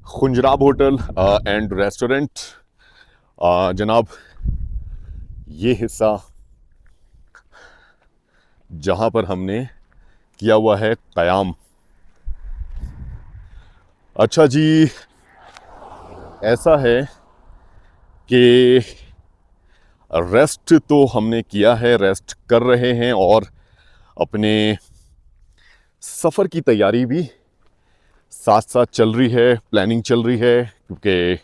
Khunjerab hotel and restaurant. जनाब, ये हिस्सा जहाँ पर हमने किया हुआ है क़याम। अच्छा जी, ऐसा है कि रेस्ट तो हमने किया है, रेस्ट कर रहे हैं और अपने सफ़र की तैयारी भी साथ साथ चल रही है, प्लानिंग चल रही है, क्योंकि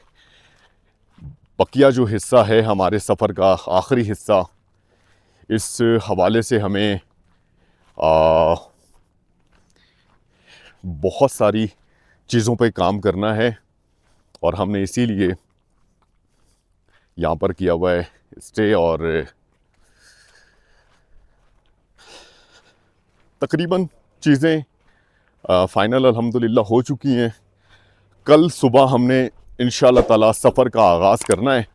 बकिया जो हिस्सा है हमारे सफ़र का आखिरी हिस्सा, इस हवाले से हमें बहुत सारी चीज़ों पे काम करना है और हमने इसीलिए यहाँ पर किया हुआ है स्टे। और तकरीबन चीज़ें फ़ाइनल अल्हम्दुलिल्लाह हो चुकी हैं। कल सुबह हमने इंशाअल्लाह ताला सफ़र का आगाज़ करना है।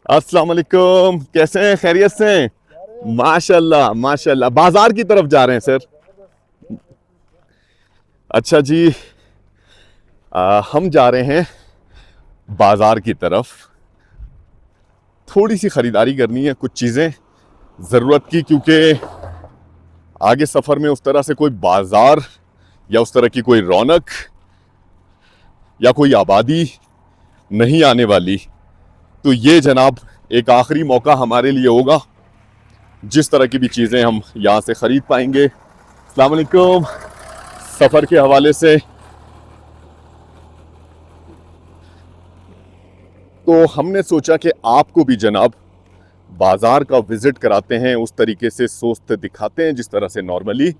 अस्सलाम वालेकुम, कैसे हैं? खैरियत से हैं? माशाल्लाह माशाल्लाह। बाज़ार की तरफ जा रहे हैं सर? अच्छा जी, हम जा रहे हैं बाज़ार की तरफ। थोड़ी सी ख़रीदारी करनी है, कुछ चीज़ें ज़रूरत की, क्योंकि आगे सफ़र में उस तरह से कोई बाज़ार या उस तरह की कोई रौनक या कोई आबादी नहीं आने वाली। तो ये जनाब एक आखिरी मौका हमारे लिए होगा, जिस तरह की भी चीज़ें हम यहाँ से ख़रीद पाएंगे। अस्सलाम वालेकुम। सफ़र के हवाले से तो हमने सोचा कि आपको भी जनाब बाज़ार का विज़िट कराते हैं, उस तरीके से सोस्त दिखाते हैं जिस तरह से नॉर्मली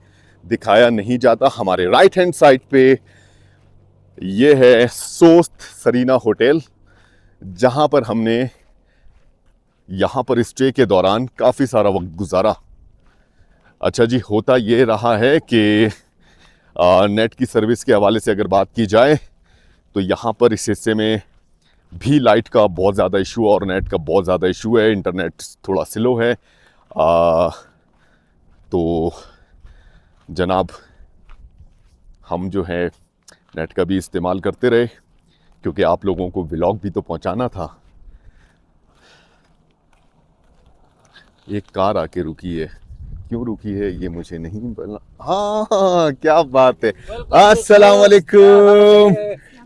दिखाया नहीं जाता। हमारे राइट हैंड साइड पे ये है सोस्त सरीना होटल, जहाँ पर हमने यहाँ पर स्टे के दौरान काफ़ी सारा वक्त गुजारा। अच्छा जी, होता ये रहा है कि नेट की सर्विस के हवाले से अगर बात की जाए तो यहाँ पर इस हिस्से में भी लाइट का बहुत ज़्यादा इशू और नेट का बहुत ज़्यादा इशू है। इंटरनेट थोड़ा स्लो है। तो जनाब, हम जो है नेट का भी इस्तेमाल करते रहे, क्योंकि आप लोगों को व्लॉग भी तो पहुंचाना था। एक कार आके रुकी है, क्यों रुकी है ये मुझे नहीं बोलना। हाँ, क्या बात है। अस्सलाम वालेकुम,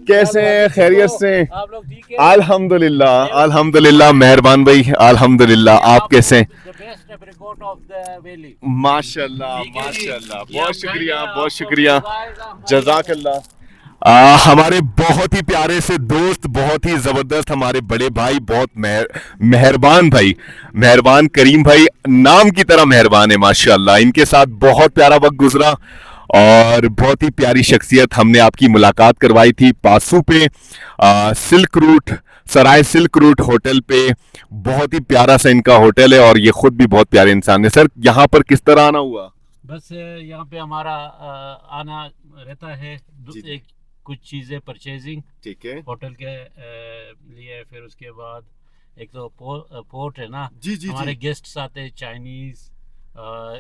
कैसे हैं? खैरियत से? आप लोग ठीक है? अल्हम्दुलिल्लाह अल्हम्दुलिल्लाह, मेहरबान भाई, अल्हम्दुलिल्लाह। आप कैसे हैं? माशाल्लाह माशाल्लाह, बहुत शुक्रिया बहुत शुक्रिया, जज़ाकल्लाह। हमारे बहुत ही प्यारे से दोस्त, बहुत ही ज़बरदस्त हमारे बड़े भाई, बहुत मेहरबान भाई, मेहरबान करीम भाई, नाम की तरह मेहरबान है माशाल्लाह। इनके साथ बहुत प्यारा वक्त गुजरा और बहुत ही प्यारी शख्सियत। हमने आपकी मुलाकात करवाई थी पासू पे, सिल्क रूट, सराय सिल्क रूट होटल पे। बहुत ही प्यारा सा इनका होटल है और ये खुद भी बहुत प्यारे इंसान है। सर, यहाँ पर किस तरह आना हुआ? बस यहाँ पे हमारा आना रहता है, एक कुछ चीज़ें परचेजिंग, ठीक है, होटल के लिए। फिर उसके बाद एक तो पोर्ट है ना, जी जी हमारे जी। गेस्ट्स आते हैं चाइनीज़,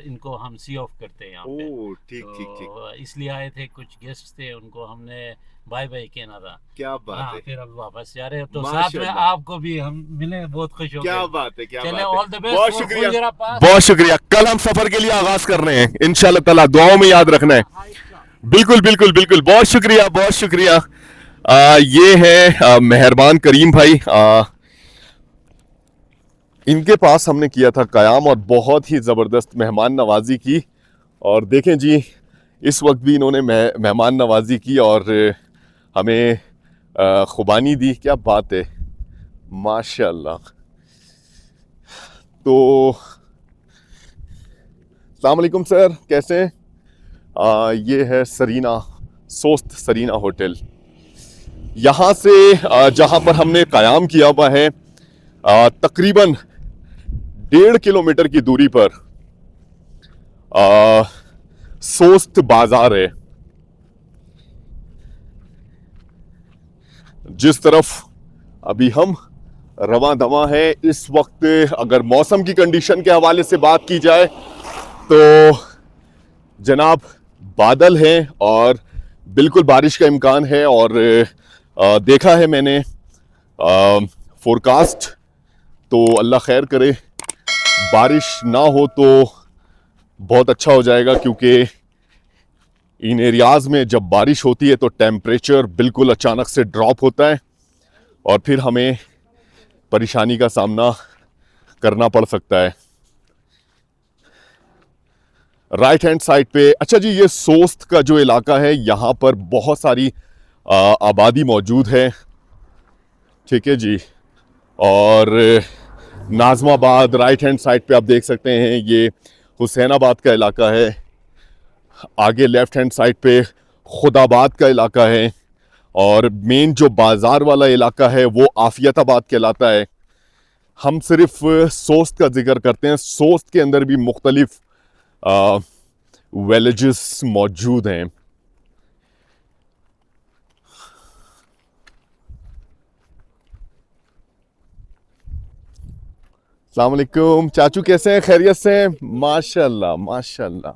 इनको हम सी ऑफ करते हैं यहाँ पे। ओह, ठीक ठीक ठीक, तो इसलिए आए थे, कुछ गेस्ट थे, उनको हमने बाय बाय कहना था। क्या बात हाँ, है, फिर अब वापस जा रहे हैं, तो साथ में माशाल्लाह। आपको भी हम मिले, बहुत खुश हो क्या गए। बात है, क्या चले, बात है। ऑल द बेस्ट, बहुत शुक्रिया, खुजरा पास। बहुत शुक्रिया। कल हम सफर के लिए आगाज कर रहे हैं, इंशाल्लाह ताला दुआओं में याद रखना है। बिल्कुल बिल्कुल बिल्कुल, बहुत शुक्रिया बहुत शुक्रिया। ये है मेहरबान करीम भाई। इनके पास हमने किया था क़याम और बहुत ही ज़बरदस्त मेहमान नवाजी की। और देखें जी, इस वक्त भी इन्होंने मेहमान नवाजी की और हमें खुबानी दी। क्या बात है, माशाल्लाह। तो अस्सलाम वालेकुम सर, कैसे हैं? ये है सरीना, सोस्त सरीना होटल। यहाँ से जहाँ पर हमने क़याम किया हुआ है, तकरीबन 1.5 किलोमीटर की दूरी पर सोस्त बाजार है। जिस तरफ अभी हम रवां दवा है इस वक्त, अगर मौसम की कंडीशन के हवाले से बात की जाए तो जनाब बादल हैं और बिल्कुल बारिश का इम्कान है। और देखा है मैंने फोरकास्ट, तो अल्लाह खैर करे, बारिश ना हो तो बहुत अच्छा हो जाएगा, क्योंकि इन एरियाज़ में जब बारिश होती है तो टेम्परेचर बिल्कुल अचानक से ड्रॉप होता है और फिर हमें परेशानी का सामना करना पड़ सकता है। राइट हैंड साइड पे, अच्छा जी, ये सोस्त का जो इलाका है यहाँ पर बहुत सारी आबादी मौजूद है, ठीक है जी। और नाज़माबाद राइट हैंड साइड पे आप देख सकते हैं, ये हुसैनाबाद का इलाका है। आगे लेफ्ट हैंड साइड पे खुदाबाद का इलाका है और मेन जो बाज़ार वाला इलाका है वो आफियताबाद कहलाता है। हम सिर्फ सोस्त का जिक्र करते हैं, सोस्त के अंदर भी मुख्तलिफ विलेजेस मौजूद हैं। अस्सलाम वालेकुम चाचू, कैसे हैं? खैरियत से हैं? माशाल्लाह माशाल्लाह।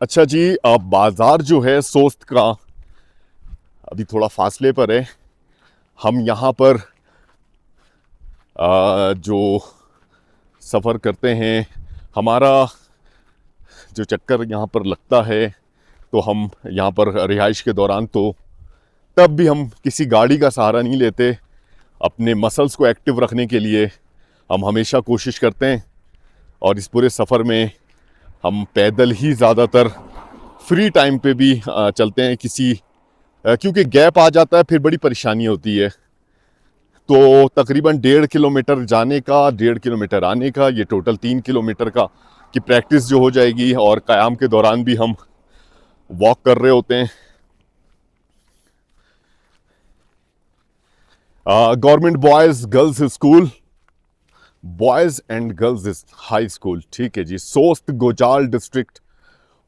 अच्छा जी, बाज़ार जो है सोस्त का अभी थोड़ा फासले पर है। हम यहाँ पर जो सफ़र करते हैं, हमारा जो चक्कर यहाँ पर लगता है, तो हम यहाँ पर रिहाइश के दौरान तो तब भी हम किसी गाड़ी का सहारा नहीं लेते। अपने मसल्स को एक्टिव रखने के लिए हम हमेशा कोशिश करते हैं और इस पूरे सफ़र में हम पैदल ही ज़्यादातर, फ्री टाइम पे भी चलते हैं। क्योंकि गैप आ जाता है फिर बड़ी परेशानी होती है। तो तकरीबन 1.5 किलोमीटर जाने का, 1.5 किलोमीटर आने का, ये टोटल 3 किलोमीटर का की प्रैक्टिस जो हो जाएगी। और क़याम के दौरान भी हम वॉक कर रहे होते हैं। Government boys girls school, boys and girls high school, ठीक है जी। सोस्त गोजाल डिस्ट्रिक्ट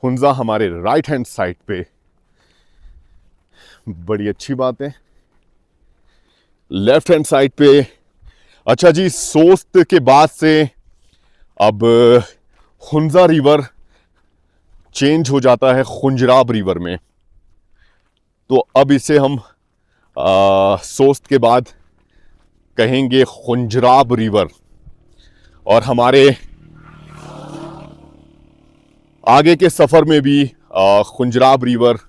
हुंजा हमारे राइट हैंड साइड पे, बड़ी अच्छी बात है। लेफ्ट हैंड साइड पे, अच्छा जी, सोस्त के बाद से अब हुंजा रिवर चेंज हो जाता है खुंजराब रिवर में। तो अब इसे हम सोस्त के बाद कहेंगे खुंजराब रिवर। और हमारे आगे के सफ़र में भी खुंजराब रिवर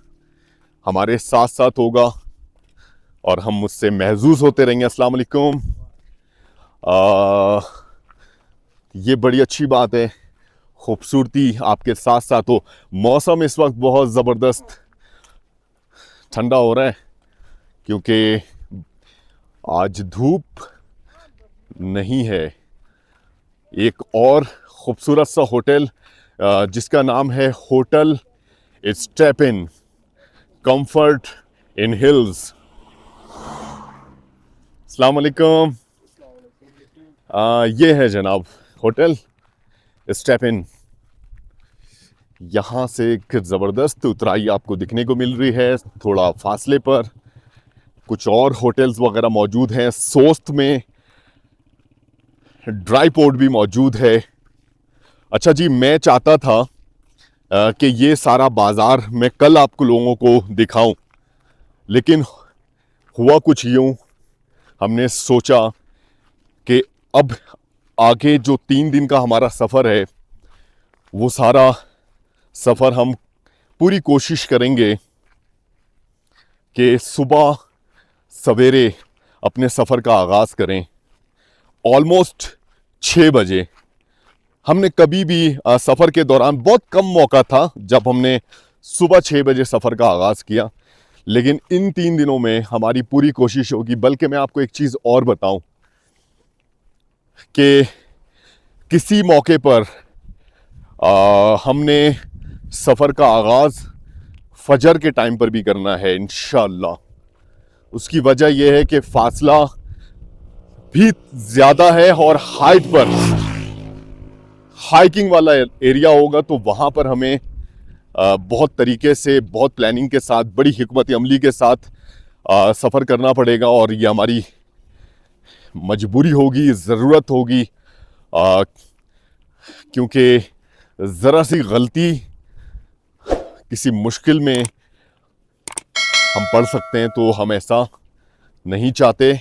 हमारे साथ साथ होगा और हम उससे महजूज होते रहेंगे। अस्सलाम वालेकुम। ये बड़ी अच्छी बात है, खूबसूरती आपके साथ साथ हो। मौसम इस वक्त बहुत ज़बरदस्त ठंडा हो रहा है, क्योंकि आज धूप नहीं है। एक और ख़ूबसूरत सा होटल जिसका नाम है hotel steppin' comfort in hills. अस्सलाम वालेकुम। ये है जनाब होटल स्टेपिन। यहाँ से एक ज़बरदस्त उतराई आपको दिखने को मिल रही है। थोड़ा फासले पर कुछ और होटल्स वगैरह मौजूद हैं। सोस्त में ड्राई पोर्ट भी मौजूद है। अच्छा जी, मैं चाहता था कि ये सारा बाज़ार मैं कल आपको लोगों को दिखाऊं, लेकिन हुआ कुछ यूं, हमने सोचा कि अब आगे जो 3 दिन का हमारा सफ़र है, वो सारा सफ़र हम पूरी कोशिश करेंगे कि सुबह सवेरे अपने सफ़र का आगाज़ करें। ऑलमोस्ट 6 बजे। हमने कभी भी सफ़र के दौरान बहुत कम मौका था जब हमने सुबह 6 बजे सफ़र का आगाज़ किया, लेकिन इन 3 दिनों में हमारी पूरी कोशिश होगी। बल्कि मैं आपको एक चीज़ और बताऊं कि किसी मौके पर हमने सफ़र का आगाज़ फजर के टाइम पर भी करना है इंशाअल्लाह। उसकी वजह यह है कि फासला भी ज़्यादा है और हाइट पर हाइकिंग वाला एरिया होगा, तो वहाँ पर हमें बहुत तरीके से, बहुत प्लानिंग के साथ, बड़ी हिकमत अमली के साथ सफ़र करना पड़ेगा। और ये हमारी मजबूरी होगी, ज़रूरत होगी, क्योंकि ज़रा सी गलती किसी मुश्किल में हम पड़ सकते हैं, तो हम ऐसा नहीं चाहते।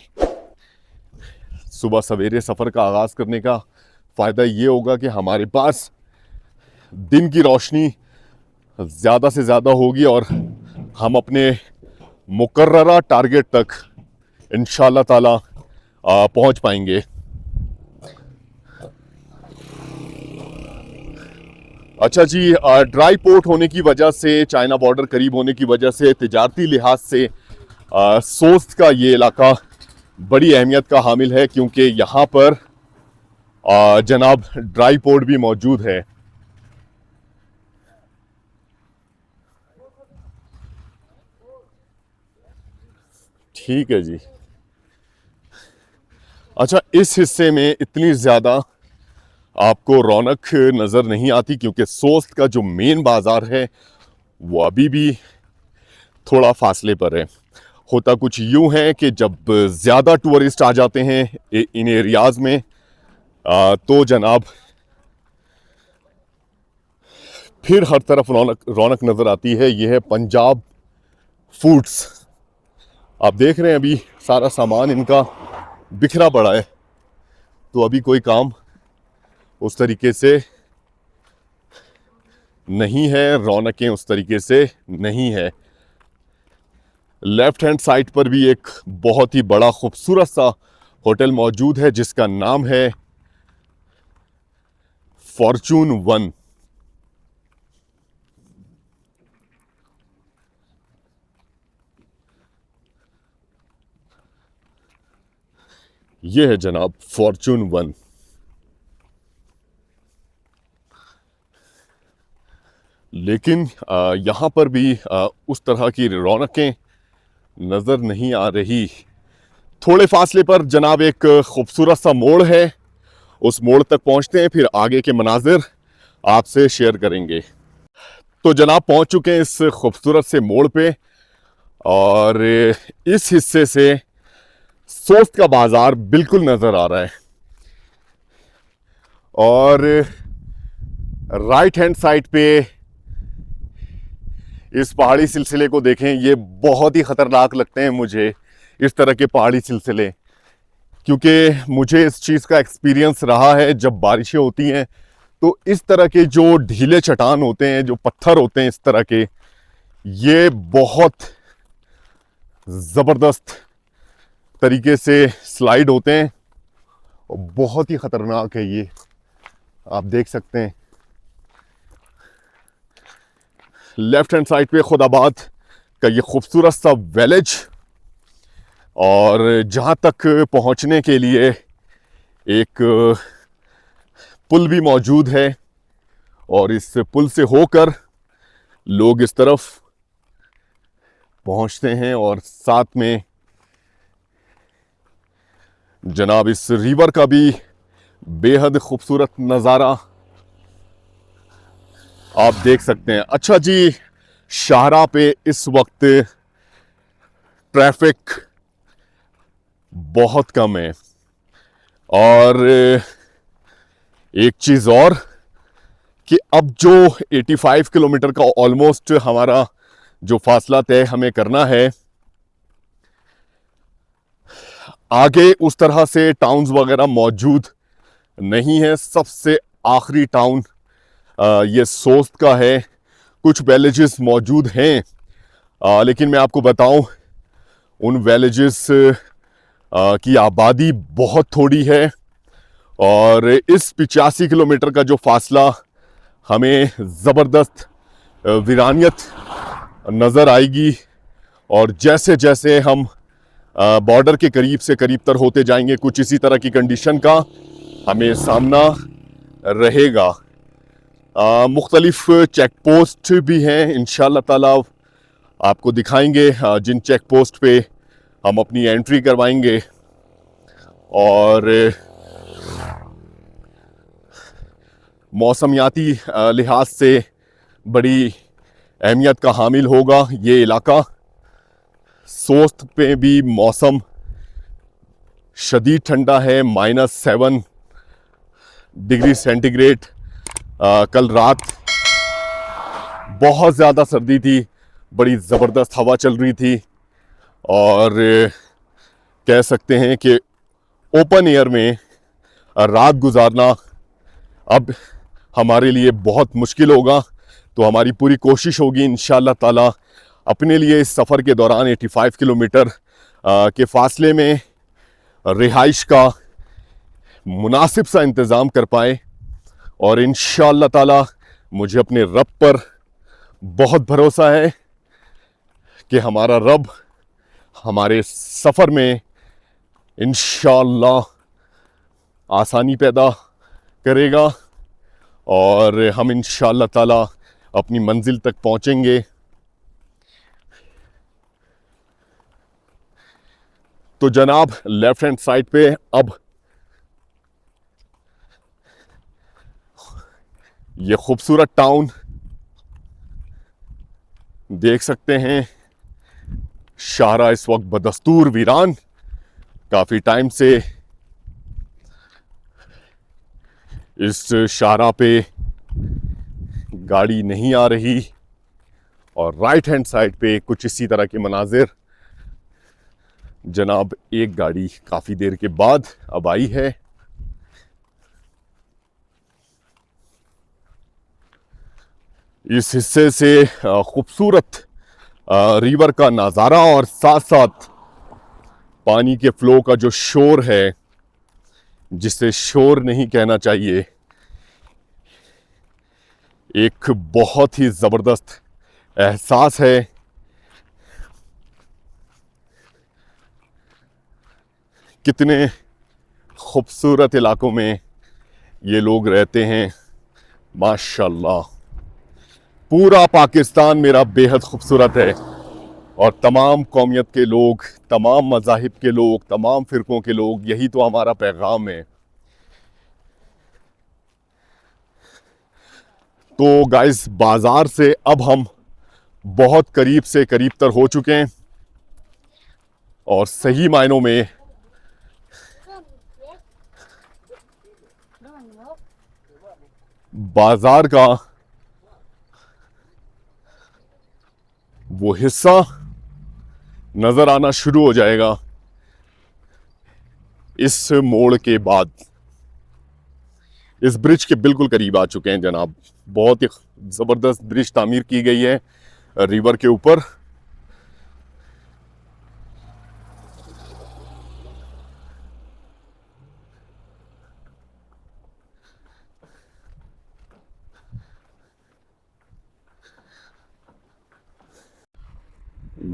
सुबह सवेरे सफ़र का आगाज़ करने का फ़ायदा ये होगा कि हमारे पास दिन की रोशनी ज़्यादा से ज़्यादा होगी और हम अपने मुकर्ररा टारगेट तक इंशाल्लाह ताला पहुंच पाएंगे। अच्छा जी, ड्राई पोर्ट होने की वजह से, चाइना बॉर्डर करीब होने की वजह से, तिजारती लिहाज से सोस्ट का ये इलाका बड़ी अहमियत का हामिल है, क्योंकि यहाँ पर जनाब ड्राई पोर्ट भी मौजूद है। ठीक है जी। अच्छा, इस हिस्से में इतनी ज़्यादा आपको रौनक नज़र नहीं आती, क्योंकि सोस्ट का जो मेन बाज़ार है वो अभी भी थोड़ा फासले पर है। होता कुछ यूँ है कि जब ज़्यादा टूरिस्ट आ जाते हैं इन एरियाज़ में, तो जनाब फिर हर तरफ रौनक नज़र आती है। यह है पंजाब फूड्स। आप देख रहे हैं अभी सारा सामान इनका बिखरा पड़ा है, तो अभी कोई काम उस तरीके से नहीं है, रौनकें उस तरीके से नहीं है। लेफ्ट हैंड साइड पर भी एक बहुत ही बड़ा खूबसूरत सा होटल मौजूद है, जिसका नाम है फॉर्चून वन। ये है जनाब फॉर्चून वन। लेकिन यहाँ पर भी उस तरह की रौनकें नज़र नहीं आ रही। थोड़े फासले पर जनाब एक खूबसूरत सा मोड़ है, उस मोड़ तक पहुँचते हैं, फिर आगे के मनाजिर आपसे शेयर करेंगे। तो जनाब पहुँच चुके हैं इस खूबसूरत से मोड़ पे, और इस हिस्से से सोस्ट का बाज़ार बिल्कुल नज़र आ रहा है। और राइट हैंड साइड पे इस पहाड़ी सिलसिले को देखें, ये बहुत ही ख़तरनाक लगते हैं मुझे इस तरह के पहाड़ी सिलसिले, क्योंकि मुझे इस चीज़ का एक्सपीरियंस रहा है। जब बारिशें होती हैं तो इस तरह के जो ढीले चट्टान होते हैं, जो पत्थर होते हैं इस तरह के, ये बहुत ज़बरदस्त तरीके से स्लाइड होते हैं और बहुत ही ख़तरनाक है ये। आप देख सकते हैं लेफ्ट हैंड साइड पे खुदाबाद का ये खूबसूरत सा विलेज, और जहाँ तक पहुँचने के लिए एक पुल भी मौजूद है, और इस पुल से होकर लोग इस तरफ पहुँचते हैं। और साथ में जनाब इस रिवर का भी बेहद खूबसूरत नज़ारा आप देख सकते हैं। अच्छा जी, शाहराह पे इस वक्त ट्रैफिक बहुत कम है, और एक चीज़ और कि अब जो 85 किलोमीटर का ऑलमोस्ट हमारा जो फासला तय हमें करना है, आगे उस तरह से टाउन्स वगैरह मौजूद नहीं है। सबसे आखिरी टाउन ये सोस्ट का है। कुछ विलेजेस मौजूद हैं, लेकिन मैं आपको बताऊं, उन विलेजेस की आबादी बहुत थोड़ी है, और इस 85 किलोमीटर का जो फासला हमें ज़बरदस्त वीरानियत नज़र आएगी। और जैसे जैसे हम बॉर्डर के करीब से करीब तर होते जाएंगे, कुछ इसी तरह की कंडीशन का हमें सामना रहेगा। मुख्तलिफ चेक पोस्ट भी हैं, इंशाल्लाह ताला आपको दिखाएंगे जिन चेक पोस्ट पे हम अपनी एंट्री करवाएंगे। और मौसमियाती लिहाज से बड़ी अहमियत का हामिल होगा ये इलाका। सोस्ट पे भी मौसम शदीद ठंडा है, -7 डिग्री सेंटीग्रेड। कल रात बहुत ज़्यादा सर्दी थी, बड़ी ज़बरदस्त हवा चल रही थी और कह सकते हैं कि ओपन एयर में रात गुजारना अब हमारे लिए बहुत मुश्किल होगा। तो हमारी पूरी कोशिश होगी इंशाअल्लाह ताला अपने लिए इस सफ़र के दौरान 85 किलोमीटर के फासले में रिहाइश का मुनासिब सा इंतज़ाम कर पाए। और इंशाअल्लाह ताला मुझे अपने रब पर बहुत भरोसा है कि हमारा रब हमारे सफ़र में इंशाअल्लाह आसानी पैदा करेगा और हम इंशाअल्लाह ताला अपनी मंजिल तक पहुंचेंगे। तो जनाब लेफ्ट हैंड साइड पे अब ये खूबसूरत टाउन देख सकते हैं। शाहरा इस वक्त बदस्तूर वीरान, काफ़ी टाइम से इस शाहरा पे गाड़ी नहीं आ रही और राइट हैंड साइड पे कुछ इसी तरह के मनाजिर। जनाब एक गाड़ी काफ़ी देर के बाद अब आई है। इस हिस्से से खूबसूरत रिवर का नज़ारा और साथ साथ पानी के फ्लो का जो शोर है, जिसे शोर नहीं कहना चाहिए, एक बहुत ही ज़बरदस्त एहसास है। कितने खूबसूरत इलाकों में ये लोग रहते हैं, माशाल्लाह। पूरा पाकिस्तान मेरा बेहद खूबसूरत है और तमाम कौमियत के लोग, तमाम मज़ाहिब के लोग, तमाम फ़िरक़ों के लोग, यही तो हमारा पैगाम है। तो गाइस बाज़ार से अब हम बहुत करीब से करीब तर हो चुके हैं और सही मायनों में बाज़ार का वो हिस्सा नज़र आना शुरू हो जाएगा इस मोड़ के बाद। इस ब्रिज के बिल्कुल करीब आ चुके हैं जनाब। बहुत ही ज़बरदस्त ब्रिज तामीर की गई है रिवर के ऊपर।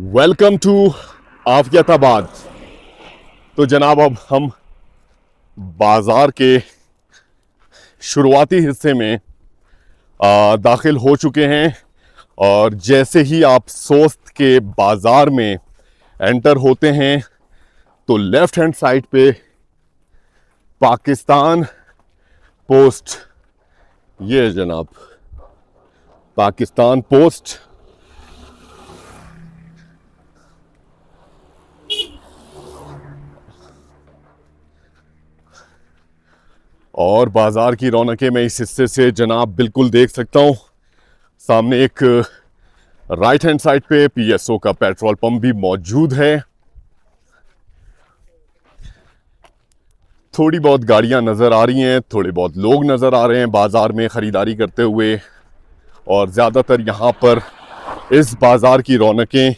Welcome to Abbottabad. तो जनाब अब हम बाज़ार के शुरुआती हिस्से में दाखिल हो चुके हैं और जैसे ही आप सोस्त के बाज़ार में एंटर होते हैं तो लेफ़्ट हैंड साइड पे पाकिस्तान पोस्ट, ये है जनाब पाकिस्तान पोस्ट। और बाज़ार की रौनकें मैं इस हिस्से से जनाब बिल्कुल देख सकता हूँ। सामने एक राइट हैंड साइड पे पीएसओ का पेट्रोल पंप भी मौजूद है। थोड़ी बहुत गाड़ियाँ नज़र आ रही हैं, थोड़े बहुत लोग नज़र आ रहे हैं बाज़ार में ख़रीदारी करते हुए। और ज़्यादातर यहाँ पर इस बाज़ार की रौनकें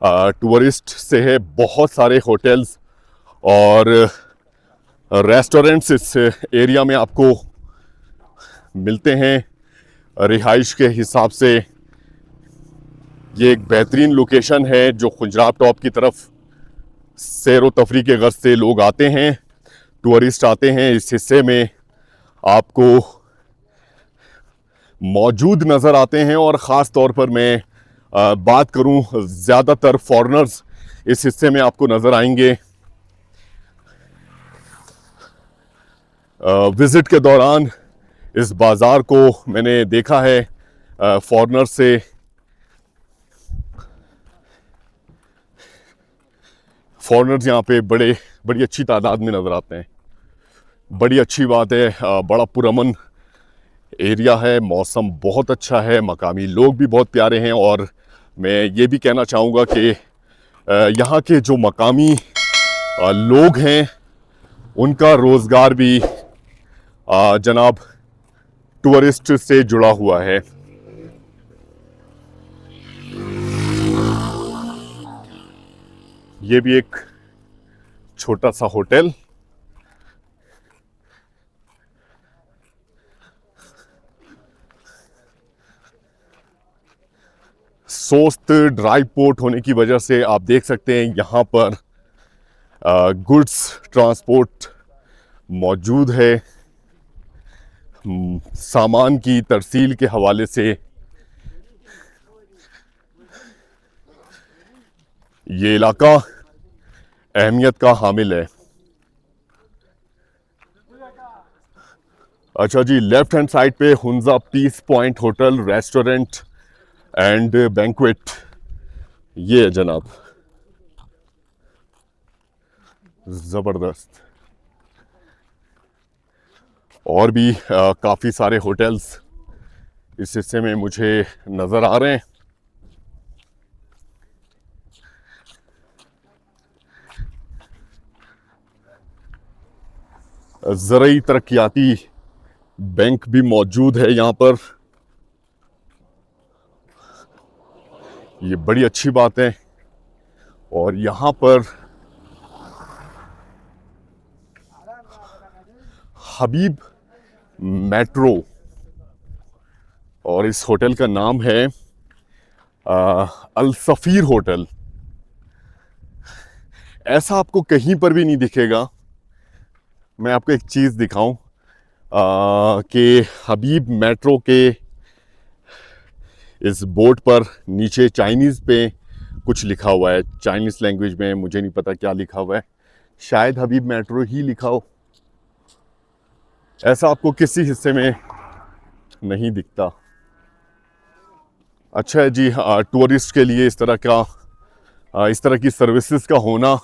टूरिस्ट से है। बहुत सारे होटल्स और रेस्टोरेंट्स इस एरिया में आपको मिलते हैं। रिहाइश के हिसाब से ये एक बेहतरीन लोकेशन है जो खुजराब टॉप की तरफ सैर व तफरी के गर्ज से लोग आते हैं, टूरिस्ट आते हैं। इस हिस्से में आपको मौजूद नज़र आते हैं और ख़ास तौर पर मैं बात करूं, ज़्यादातर फॉरेनर्स इस हिस्से में आपको नज़र आएंगे। विज़िट के दौरान इस बाज़ार को मैंने देखा है फॉरेनर से फॉरेनर्स यहाँ पे बड़े बड़ी अच्छी तादाद में नज़र आते हैं। बड़ी अच्छी बात है। बड़ा पुरअमन एरिया है, मौसम बहुत अच्छा है, मकामी लोग भी बहुत प्यारे हैं। और मैं ये भी कहना चाहूँगा कि यहाँ के जो मकामी लोग हैं उनका रोज़गार भी जनाब टूरिस्ट से जुड़ा हुआ है। ये भी एक छोटा सा होटल। सोस्त ड्राई पोर्ट होने की वजह से आप देख सकते हैं यहाँ पर गुड्स ट्रांसपोर्ट मौजूद है। सामान की तरसील के हवाले से ये इलाका अहमियत का हामिल है। अच्छा जी, लेफ्ट हैंड साइड पे Hunza peace point hotel, restaurant and banquet ये है जनाब, ज़बरदस्त। और भी काफ़ी सारे होटल्स इस हिस्से में मुझे नज़र आ रहे हैं। ज़रूरी तरक्याती बैंक भी मौजूद है यहाँ पर, ये बड़ी अच्छी बात है। और यहाँ पर हबीब मेट्रो और इस होटल का नाम है अल सफ़ीर होटल। ऐसा आपको कहीं पर भी नहीं दिखेगा। मैं आपको एक चीज़ दिखाऊं कि हबीब मेट्रो के इस बोर्ड पर नीचे चाइनीज़ पे कुछ लिखा हुआ है, चाइनीज़ लैंग्वेज में, मुझे नहीं पता क्या लिखा हुआ है, शायद हबीब मेट्रो ही लिखा हो। ऐसा आपको किसी हिस्से में नहीं दिखता। अच्छा है जी, टूरिस्ट के लिए इस तरह की सर्विसेज का होना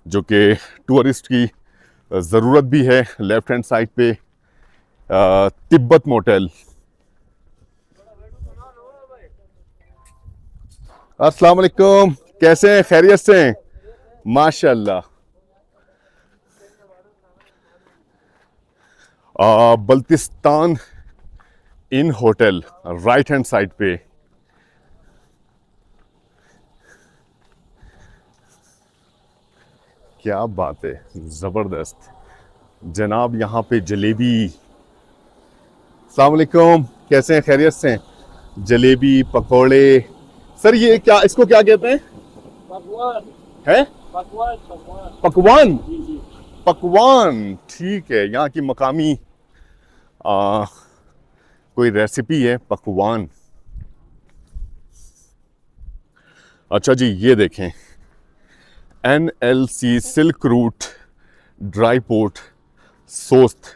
जो कि टूरिस्ट की ज़रूरत भी है। लेफ्ट हैंड साइड पे तिब्बत मोटेल। अस्सलाम वालेकुम, कैसे हैं? खैरियत से हैं? माशाल्लाह। बल्तिस्तान इन होटल राइट हैंड साइड पे। क्या बात है, ज़बरदस्त जनाब। यहाँ पे जलेबी। अस्सलाम वालेकुम, कैसे हैं? खैरियत से हैं? जलेबी, पकोड़े। सर ये क्या, इसको क्या कहते हैं? पकवान है पकवान पकवान पकवान। जी जी। पकवान, ठीक है, यहाँ की मकामी कोई रेसिपी है पकवान। अच्छा जी, ये देखें NLC silk route dry port Sost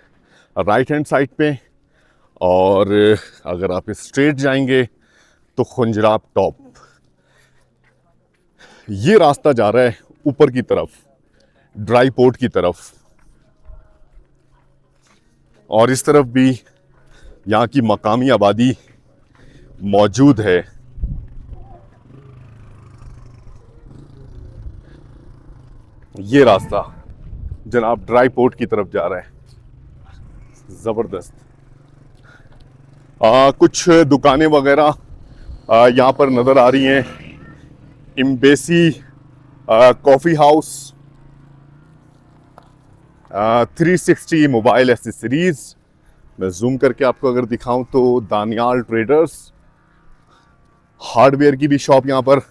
right hand side पे। और अगर आप स्ट्रेट जाएंगे तो खुंजराब टॉप। ये रास्ता जा रहा है ऊपर की तरफ, ड्राई पोर्ट की तरफ। और इस तरफ भी यहाँ की मकामी आबादी मौजूद है। ये रास्ता जनाब ड्राई पोर्ट की तरफ जा रहा है, ज़बरदस्त। कुछ दुकानें वगैरह यहाँ पर नज़र आ रही हैं। Embassy coffee house, 360 mobile accessories. मैं जूम करके आपको अगर दिखाऊं तो दानियाल ट्रेडर्स, हार्डवेयर की भी शॉप यहाँ पर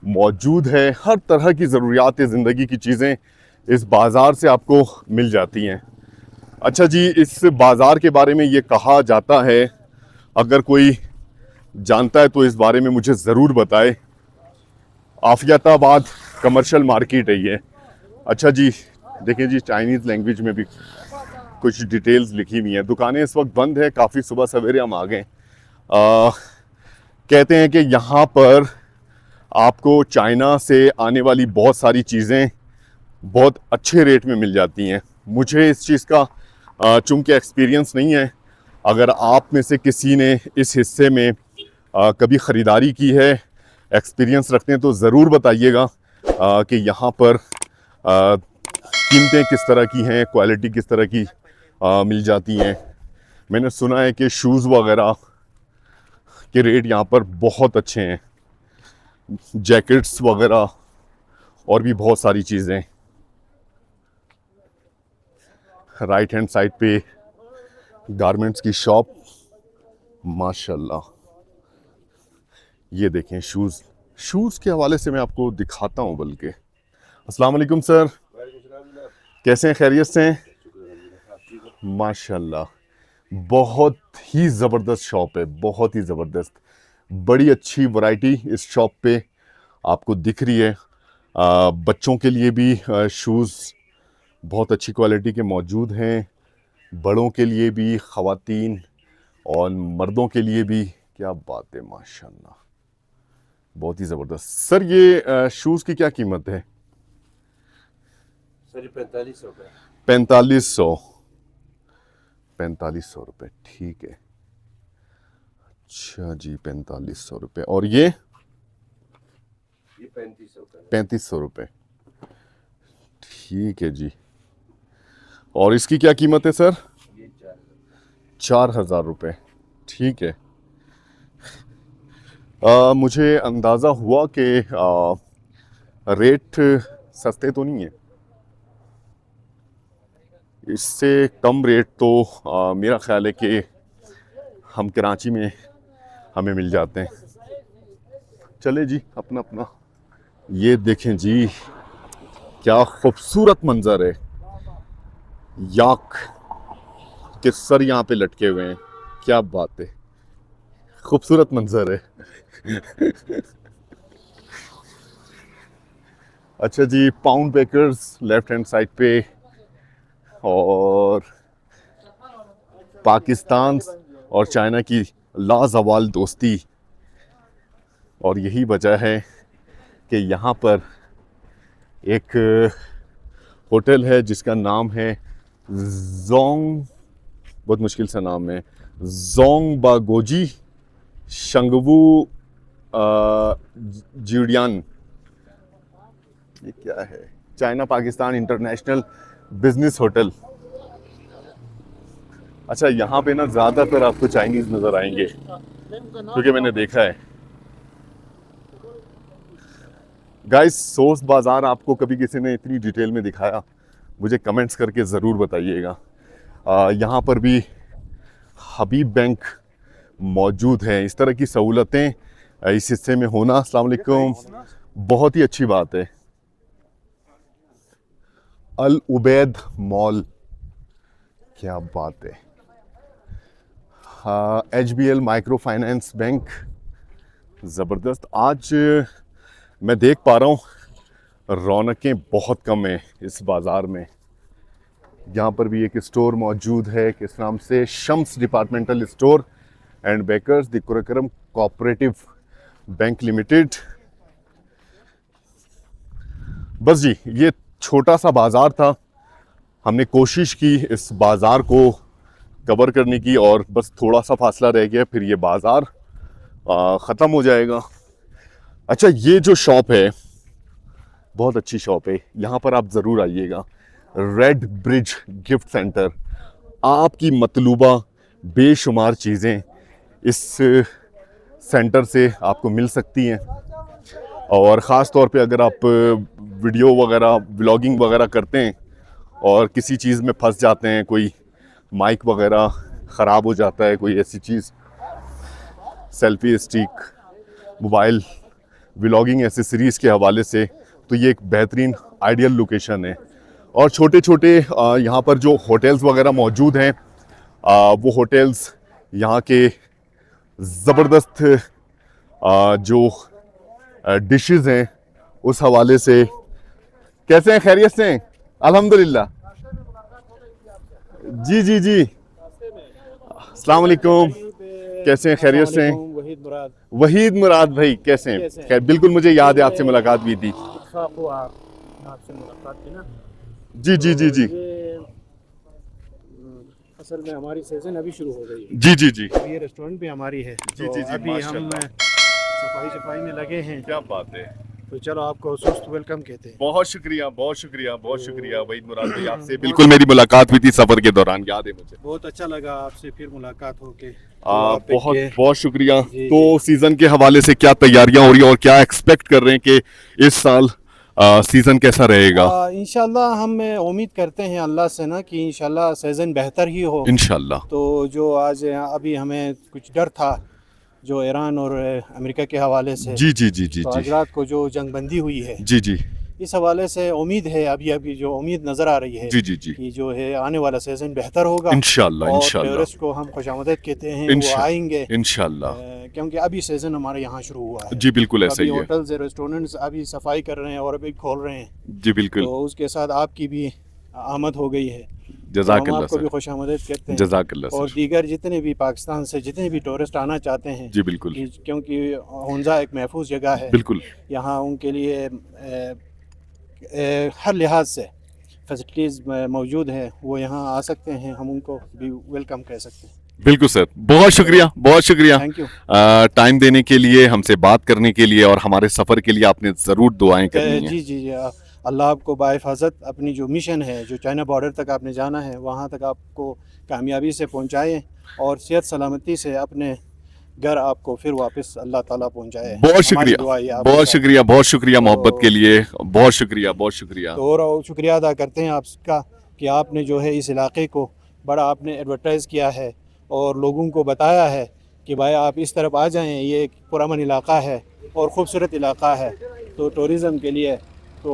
मौजूद है। हर तरह की ज़रूरियात ज़िंदगी की चीज़ें इस बाज़ार से आपको मिल जाती हैं। अच्छा जी, इस बाज़ार के बारे में ये कहा जाता है, अगर कोई जानता है तो इस बारे में मुझे ज़रूर बताए। आफियताबाद कमर्शियल मार्केट है ये। अच्छा जी, देखिए जी, चाइनीज़ लैंग्वेज में भी कुछ डिटेल्स लिखी हुई हैं। दुकानें इस वक्त बंद है, काफ़ी सुबह सवेरे हम आ गए। कहते हैं कि यहाँ पर आपको चाइना से आने वाली बहुत सारी चीज़ें बहुत अच्छे रेट में मिल जाती हैं। मुझे इस चीज़ का चूँकि एक्सपीरियंस नहीं है, अगर आप में से किसी ने इस हिस्से में कभी ख़रीदारी की है, एक्सपीरियंस रखते हैं, तो ज़रूर बताइएगा कि यहाँ पर कीमतें किस तरह की हैं, क्वालिटी किस तरह की मिल जाती हैं। मैंने सुना है कि शूज़ वगैरह के रेट यहाँ पर बहुत अच्छे हैं, जैकेट्स वगैरह और भी बहुत सारी चीज़ें। राइट हैंड साइड पे गारमेंट्स की शॉप, माशाल्लाह। ये देखें शूज़ के हवाले से मैं आपको दिखाता हूँ बल्कि। अस्सलाम वालेकुम सर, कैसे हैं, खैरियत से हैं? माशाल्लाह, बहुत ही ज़बरदस्त शॉप है, बहुत ही ज़बरदस्त। बड़ी अच्छी वैरायटी इस शॉप पे आपको दिख रही है। बच्चों के लिए भी शूज़ बहुत अच्छी क्वालिटी के मौजूद हैं, बड़ों के लिए भी, ख़वातीन और मर्दों के लिए भी। क्या बात है, माशाल्लाह, बहुत ही ज़बरदस्त। सर ये शूज़ की क्या कीमत है? सर 4500 रुपये। 4500 रुपये, ठीक है। अच्छा जी, 4500 रुपये। और ये 3500 का। 3500 रुपये, ठीक है जी। और इसकी क्या कीमत है सर? ये 4000 रुपये, ठीक है। मुझे अंदाज़ा हुआ कि रेट सस्ते तो नहीं है, इससे कम रेट तो मेरा ख्याल है कि हम कराची में हमें मिल जाते हैं। चले जी, अपना अपना। ये देखें जी, क्या खूबसूरत मंजर है। याक के सर यहाँ पे लटके हुए हैं, क्या बात है, खूबसूरत मंजर है। अच्छा जी, pound bakers left hand side पे, और पाकिस्तान और चाइना की लाजवाल दोस्ती। और यही वजह है कि यहाँ पर एक होटल है जिसका नाम है जोंग, बहुत मुश्किल सा नाम है, जोंगबागोजी शंगवू ज्यूडियान। ये क्या है? China Pakistan international business hotel. अच्छा, यहाँ पे ना ज़्यादातर आपको चाइनीज़ नज़र आएंगे, क्योंकि मैंने देखा है। गाइस, सोस्ट बाज़ार आपको कभी किसी ने इतनी डिटेल में दिखाया, मुझे कमेंट्स करके ज़रूर बताइएगा। यहाँ पर भी हबीब बैंक मौजूद है। इस तरह की सहूलतें इस हिस्से में होना, अस्सलाम वालेकुम, बहुत ही अच्छी बात है। अल उबैद मॉल, क्या बात है। HBL माइक्रो फाइनेंस बैंक, ज़बरदस्त। आज मैं देख पा रहा हूँ रौनकें बहुत कम हैं इस बाज़ार में। यहाँ पर भी एक स्टोर मौजूद है, किस नाम से, Shams departmental store and bakers the Kurkaram cooperative bank limited. बस जी, ये छोटा सा बाज़ार था, हमने कोशिश की इस बाज़ार को कवर करने की, और बस थोड़ा सा फासला रह गया, फिर ये बाज़ार ख़त्म हो जाएगा। अच्छा, ये जो शॉप है बहुत अच्छी शॉप है, यहाँ पर आप ज़रूर आइएगा। रेड ब्रिज गिफ्ट सेंटर, आपकी मतलूबा बेशुमार चीज़ें इस सेंटर से आपको मिल सकती हैं। और ख़ास तौर पे अगर आप वीडियो वगैरह, व्लॉगिंग वगैरह करते हैं और किसी चीज़ में फंस जाते हैं, कोई माइक वगैरह ख़राब हो जाता है, कोई ऐसी चीज़, selfie stick, mobile, vlogging accessories के हवाले से, तो ये एक बेहतरीन आइडियल लोकेशन है। और छोटे छोटे यहाँ पर जो होटल्स वगैरह मौजूद हैं, वो होटल्स यहाँ के ज़बरदस्त जो डिशेज़ हैं उस हवाले से। कैसे हैं, खैरियत से हैं? अल्हम्दुलिल्लाह जी जी जी। अस्सलाम वालेकुम, कैसे हैं, खैरियत से हैं? वहीद मुराद भाई, कैसे हैं? खैर, बिल्कुल मुझे याद है, आपसे मुलाकात हुई थी। आपसे मुलाकात की ना। जी जी जी जी ये असल में हमारी सीज़न अभी शुरू हो गई है। जी जी जी अब ये रेस्टोरेंट भी हमारी है, जी तो जी जी अभी हम माशाल्लाह, सफाई में लगे हैं। क्या बात है। तो चलो आपको सुस्त वेलकम कहते हैं। बहुत शुक्रिया, बहुत शुक्रिया, बहुत शुक्रिया वहीद मुराद भाई, आपसे बहुत- बिल्कुल मेरी मुलाकात हुई थी सफर के दौरान, याद है मुझे। बहुत अच्छा लगा आपसे फिर मुलाकात होके। तो आप बहुत के बहुत शुक्रिया। जी, तो जी। सीजन के हवाले से क्या तैयारियां हो रही हैं और क्या एक्सपेक्ट कर रहे हैं कि इस साल सीजन कैसा रहेगा? इंशाल्लाह हम उम्मीद करते हैं अल्लाह से ना कि इंशाल्लाह सीज़न बेहतर ही हो। इंशाल्लाह। तो जो आज अभी हमें कुछ डर था जो ईरान और अमेरिका के हवाले से, जी जी जी जी तो जी आज रात को जो जंगबंदी हुई है, जी जी इस हवाले से उम्मीद है, अभी अभी जो उम्मीद नज़र आ रही है जी जी जी कि जो है आने वाला सीज़न बेहतर होगा। इंशाल्लाह और इंशाल्लाह टूरिस्ट को हम खुशामदद कहते हैं, वो आएंगे। इंशाल्लाह। क्योंकि अभी सीज़न हमारे यहाँ शुरू हुआ है। जी बिल्कुल तो ऐसा अभी ही है। होटल्स रेस्टोरेंट्स अभी सफाई कर रहे हैं और अभी खोल रहे हैं। जी बिल्कुल। तो उसके साथ आपकी भी आमद हो गई है, तो हम जज़ाकल्लाह आपको भी सर, खुशामदद कहते हैं। जज़ाकल्लाह और सर। दीगर जितने भी पाकिस्तान से जितने भी टूरिस्ट आना चाहते हैं, जी बिल्कुल क्योंकि हुंजा एक महफूज जगह है, बिल्कुल। यहाँ उनके लिए हर लिहाज से फैसिलिटीज़ मौजूद है, वो यहाँ आ सकते हैं, हम उनको भी वेलकम कह सकते हैं। बिल्कुल सर, बहुत शुक्रिया, बहुत शुक्रिया थैंक यू। टाइम देने के लिए, हमसे बात करने के लिए, और हमारे सफ़र के लिए आपने ज़रूर दुआएं करनी हैं। जी जी जी, अल्लाह आपको बाहिफाजत अपनी जो मिशन है, जो चाइना बॉर्डर तक आपने जाना है, वहाँ तक आपको कामयाबी से पहुँचाए और सेहत सलामती से अपने घर आपको फिर वापस अल्लाह ताला पहुँचाए। बहुत हमारी शुक्रिया, दुआ ये आपके बहुत साथ। शुक्रिया, बहुत शुक्रिया मोहब्बत के तो लिए, बहुत शुक्रिया, बहुत शुक्रिया। तो और शुक्रिया अदा करते हैं आपका कि आपने जो है इस इलाके को बड़ा आपने एडवर्टाइज़ किया है और लोगों को बताया है कि भाई आप इस तरफ आ जाएं, ये एक पुरअमन इलाका है और ख़ूबसूरत इलाका है, तो टूरिज़म के लिए तो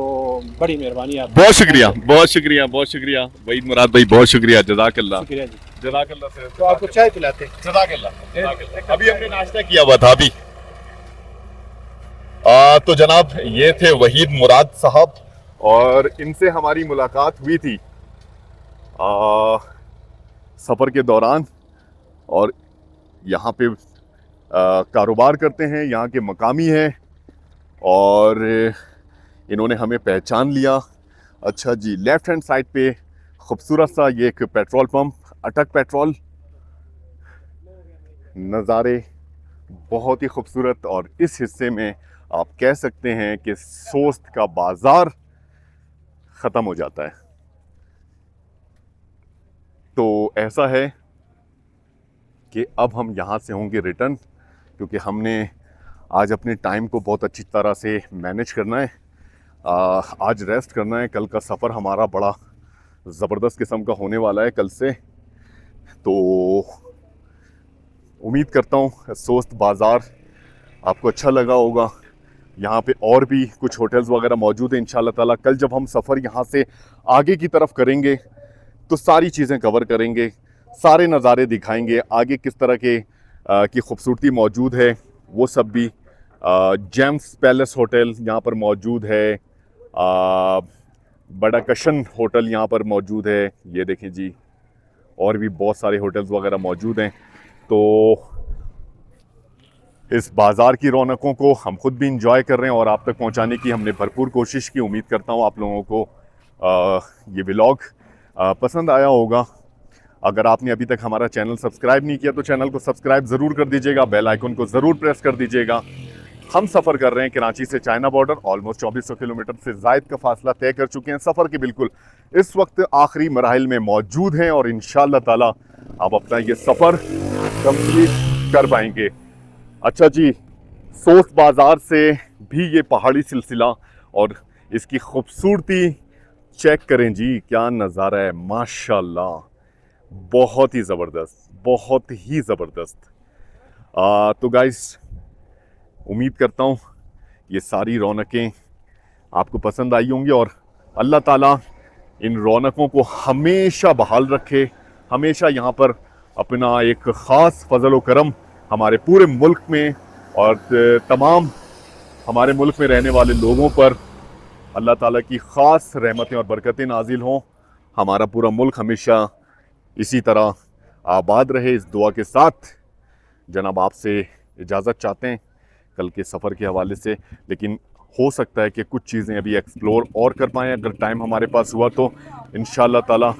बड़ी मेहरबानी आपकी। बहुत शुक्रिया, बहुत शुक्रिया, बहुत शुक्रिया वहीद मुराद भाई, बहुत शुक्रिया, जज़ाकल्लाह, शुक्रिया जी। जज़ाकल्लाह सर। तो आपको चाय पिलाते हैं। जज़ाकल्लाह, जज़ाकल्लाह। अभी हमने नाश्ता किया हुआ था अभी। तो जनाब ये थे वहीद मुराद साहब, और इनसे हमारी मुलाकात हुई थी सफ़र के दौरान, और यहाँ पे कारोबार करते हैं, यहाँ के मकामी हैं, और इन्होंने हमें पहचान लिया। अच्छा जी, लेफ़्ट हैंड साइड पे खूबसूरत सा ये एक पेट्रोल पंप, अटक पेट्रोल, नज़ारे बहुत ही खूबसूरत, और इस हिस्से में आप कह सकते हैं कि सोस्त का बाज़ार ख़त्म हो जाता है। तो ऐसा है कि अब हम यहाँ से होंगे रिटर्न, क्योंकि हमने आज अपने टाइम को बहुत अच्छी तरह से मैनेज करना है। आज रेस्ट करना है, कल का सफ़र हमारा बड़ा ज़बरदस्त किस्म का होने वाला है कल से। तो उम्मीद करता हूँ सोस्त बाज़ार आपको अच्छा लगा होगा। यहाँ पे और भी कुछ होटल्स वगैरह मौजूद हैं इंशाल्लाह ताला। कल जब हम सफ़र यहाँ से आगे की तरफ करेंगे तो सारी चीज़ें कवर करेंगे, सारे नज़ारे दिखाएंगे, आगे किस तरह के की खूबसूरती मौजूद है वो सब भी। जेम्स पैलेस होटल यहाँ पर मौजूद है, बड़ा कशन होटल यहाँ पर मौजूद है, ये देखें जी, और भी बहुत सारे होटल्स वगैरह मौजूद हैं। तो इस बाज़ार की रौनकों को हम खुद भी इंजॉय कर रहे हैं और आप तक पहुंचाने की हमने भरपूर कोशिश की। उम्मीद करता हूं आप लोगों को ये व्लॉग पसंद आया होगा। अगर आपने अभी तक हमारा चैनल सब्सक्राइब नहीं किया तो चैनल को सब्सक्राइब ज़रूर कर दीजिएगा, बेल आइकन को ज़रूर प्रेस कर दीजिएगा। हम सफ़र कर रहे हैं कराची से चाइना बॉर्डर, ऑलमोस्ट 2400 किलोमीटर से ज़ायद का फासला तय कर चुके हैं। सफ़र के बिल्कुल इस वक्त आखिरी मराहिल में मौजूद हैं और इंशाअल्लाह ताला आप अपना ये सफ़र कंप्लीट कर पाएंगे। अच्छा जी, सोस्त बाज़ार से भी ये पहाड़ी सिलसिला और इसकी खूबसूरती चेक करें जी, क्या नज़ारा है माशाल्लाह, बहुत ही ज़बरदस्त, बहुत ही ज़बरदस्त। तो गाइस, उम्मीद करता हूँ ये सारी रौनकें आपको पसंद आई होंगी और अल्लाह ताला इन रौनकों को हमेशा बहाल रखे, हमेशा यहाँ पर अपना एक ख़ास फजल व करम हमारे पूरे मुल्क में और तमाम हमारे मुल्क में रहने वाले लोगों पर अल्लाह ताला की ख़ास रहमतें और बरकतें नाजिल हों। हमारा पूरा मुल्क हमेशा इसी तरह आबाद रहे, इस दुआ के साथ जनाब आपसे इजाज़त चाहते हैं कल के सफ़र के हवाले से। लेकिन हो सकता है कि कुछ चीज़ें अभी एक्सप्लोर और कर पाएँ अगर टाइम हमारे पास हुआ तो इंशाल्लाह ताला।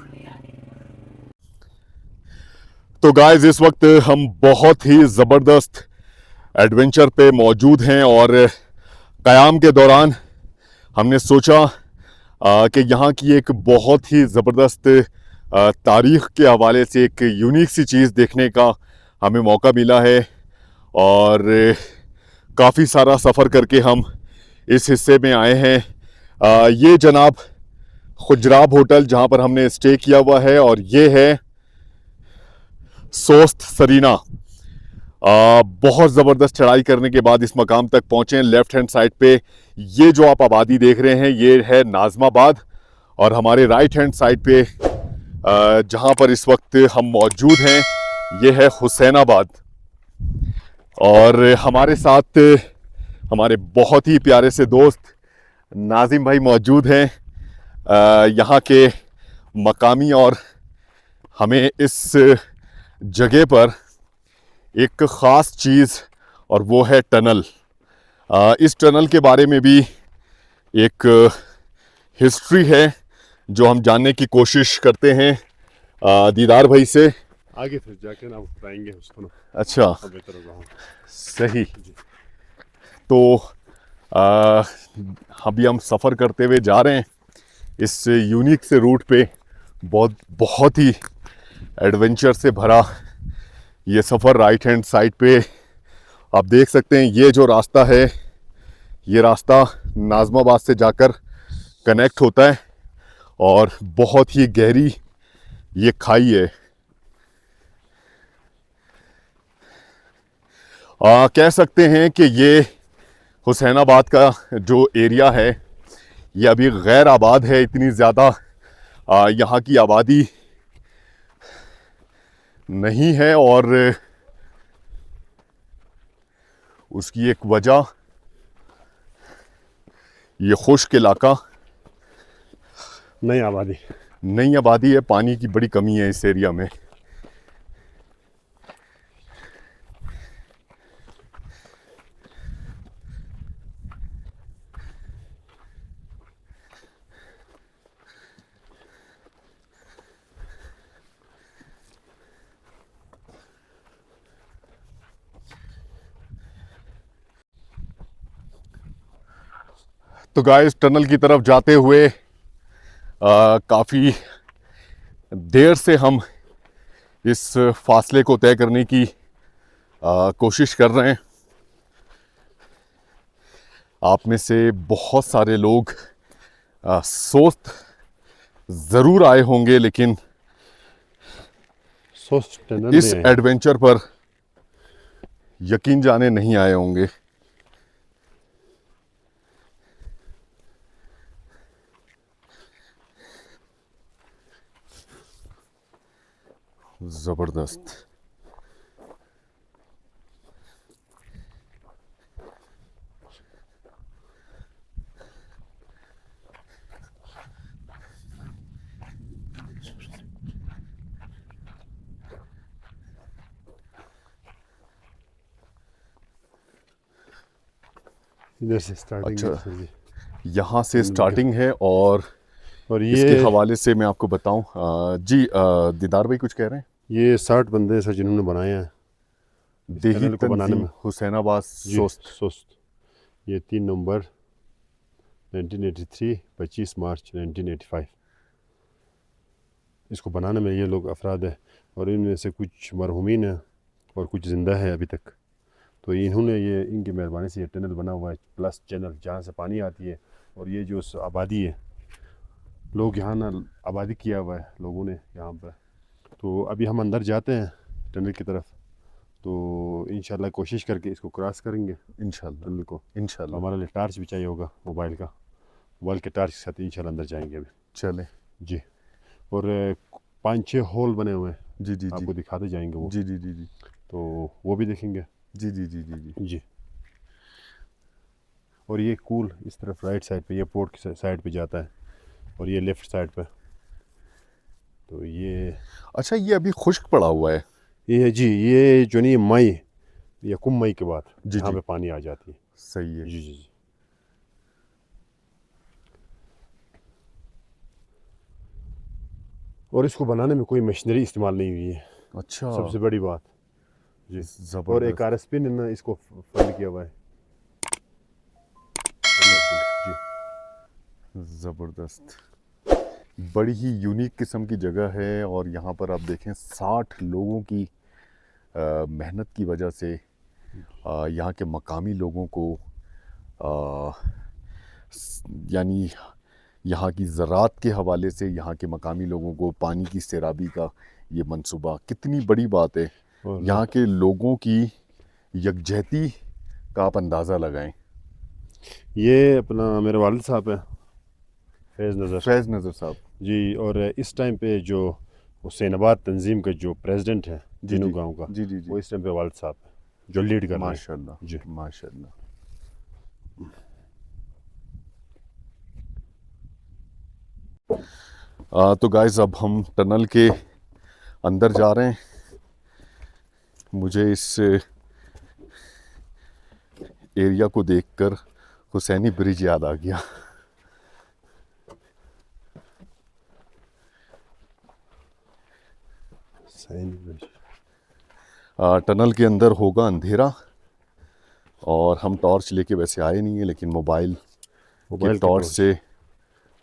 तो गाइस इस वक्त हम बहुत ही ज़बरदस्त एडवेंचर पे मौजूद हैं और क़याम के दौरान हमने सोचा कि यहाँ की एक बहुत ही ज़बरदस्त तारीख़ के हवाले से एक यूनिक सी चीज़ देखने का हमें मौका मिला है और काफ़ी सारा सफ़र करके हम इस हिस्से में आए हैं। ये जनाब खुजराब होटल जहाँ पर हमने स्टे किया हुआ है और ये है सोस्त सरीना। बहुत ज़बरदस्त चढ़ाई करने के बाद इस मकाम तक पहुँचे। लेफ़्ट हैंड साइड पे ये जो आप आबादी देख रहे हैं ये है नाज़माबाद और हमारे राइट हैंड साइड पे जहाँ पर इस वक्त हम मौजूद हैं ये है हुसैनाबाद। और हमारे साथ हमारे बहुत ही प्यारे से दोस्त नाजिम भाई मौजूद हैं यहाँ के मकामी और हमें इस जगह पर एक ख़ास चीज़ और वो है टनल। इस टनल के बारे में भी एक हिस्ट्री है जो हम जानने की कोशिश करते हैं दीदार भाई से। आगे फिर जाके ना बताएंगे उसको ना। अच्छा सही। तो अभी हम सफ़र करते हुए जा रहे हैं इस यूनिक से रूट पे। बहुत ही एडवेंचर से भरा ये सफ़र। राइट हैंड साइड पे आप देख सकते हैं ये जो रास्ता है ये रास्ता नाज़माबाद से जाकर कनेक्ट होता है और बहुत ही गहरी ये खाई है। कह सकते हैं कि ये हुसैनाबाद का जो एरिया है ये अभी गैर आबाद है। इतनी ज़्यादा यहाँ की आबादी नहीं है और उसकी एक वजह ये खुश्क इलाका, नई आबादी है। पानी की बड़ी कमी है इस एरिया में। तो गाइस टनल की तरफ जाते हुए काफ़ी देर से हम इस फासले को तय करने की कोशिश कर रहे हैं। आप में से बहुत सारे लोग सोस्त ज़रूर आए होंगे लेकिन सोस्त टनल इस एडवेंचर पर यकीन जाने नहीं आए होंगे। ज़बरदस्त। इधर से स्टार्टिंग अच्छा, यहाँ से स्टार्टिंग है और ये इसके हवाले से मैं आपको बताऊं जी दीदार भाई कुछ कह रहे हैं। ये 60 बंदे सर जिन्होंने बनाया है देही को बनाने तंजीम में। हुसैनाबाद सोस्त। ये 3 नवंबर 1983 25 मार्च 1985 इसको बनाने में ये लोग अफराद है और इनमें से कुछ मरहूमीन हैं और कुछ ज़िंदा है अभी तक। तो इन्होंने ये इनकी मेहरबानी से ये टनल बना हुआ है प्लस चैनल जहाँ से पानी आती है और ये जो आबादी है लोग यहाँ ना आबादी किया हुआ है लोगों ने यहाँ पर। तो अभी हम अंदर जाते हैं टनल की तरफ तो इंशाल्लाह कोशिश करके इसको क्रॉस करेंगे इंशाल्लाह टनल को। इंशाल्लाह हमारे लिए टार्च भी चाहिए होगा मोबाइल के टार्च के साथ इंशाल्लाह अंदर जाएंगे अभी। चले जी। और 5-6 होल बने हुए हैं जी आपको दिखाते जाएंगे वो। जी तो वो भी देखेंगे जी। और ये कूल इस तरफ राइट साइड पे ये पोर्ट की साइड पे जाता है और ये लेफ़्ट साइड पे। तो ये अच्छा ये अभी खुश्क पड़ा हुआ है ये जी ये जो नहीं मई या कुम मई के बाद जी यहाँ पे पानी आ जाती है। सही है जी। और इसको बनाने में कोई मशीनरी इस्तेमाल नहीं हुई है, अच्छा, सबसे बड़ी बात जी। और जबरदस्त। एक आरएसपी ने ना इसको फंड किया हुआ है जी। ज़बरदस्त, बड़ी ही यूनिक किस्म की जगह है। और यहाँ पर आप देखें 60 लोगों की मेहनत की वजह से यहाँ के मकामी लोगों को यानी यहाँ की ज़राअत के हवाले से यहाँ के मकामी लोगों को पानी की सैराबी का ये मंसूबा, कितनी बड़ी बात है। और यहाँ के लोगों की यकजहती का आप अंदाज़ा लगाएं। ये अपना मेरे वालिद साहब है, फैज़ नज़र साहब जी। और इस टाइम पे जो हुसैनाबाद तंजीम का जो प्रेसिडेंट है जी तीनों जी गांव का, जी जी जी, वो इस टाइम पे वालिद साहब है जो लीड कर रहे हैं माशाल्लाह जी। माशाल्लाह। तो गाइस अब हम टनल के अंदर जा रहे हैं। मुझे इस एरिया को देखकर हुसैनी ब्रिज याद आ गया। टनल के अंदर होगा अंधेरा और हम टॉर्च लेके वैसे आए नहीं है, लेकिन मोबाइल के टॉर्च से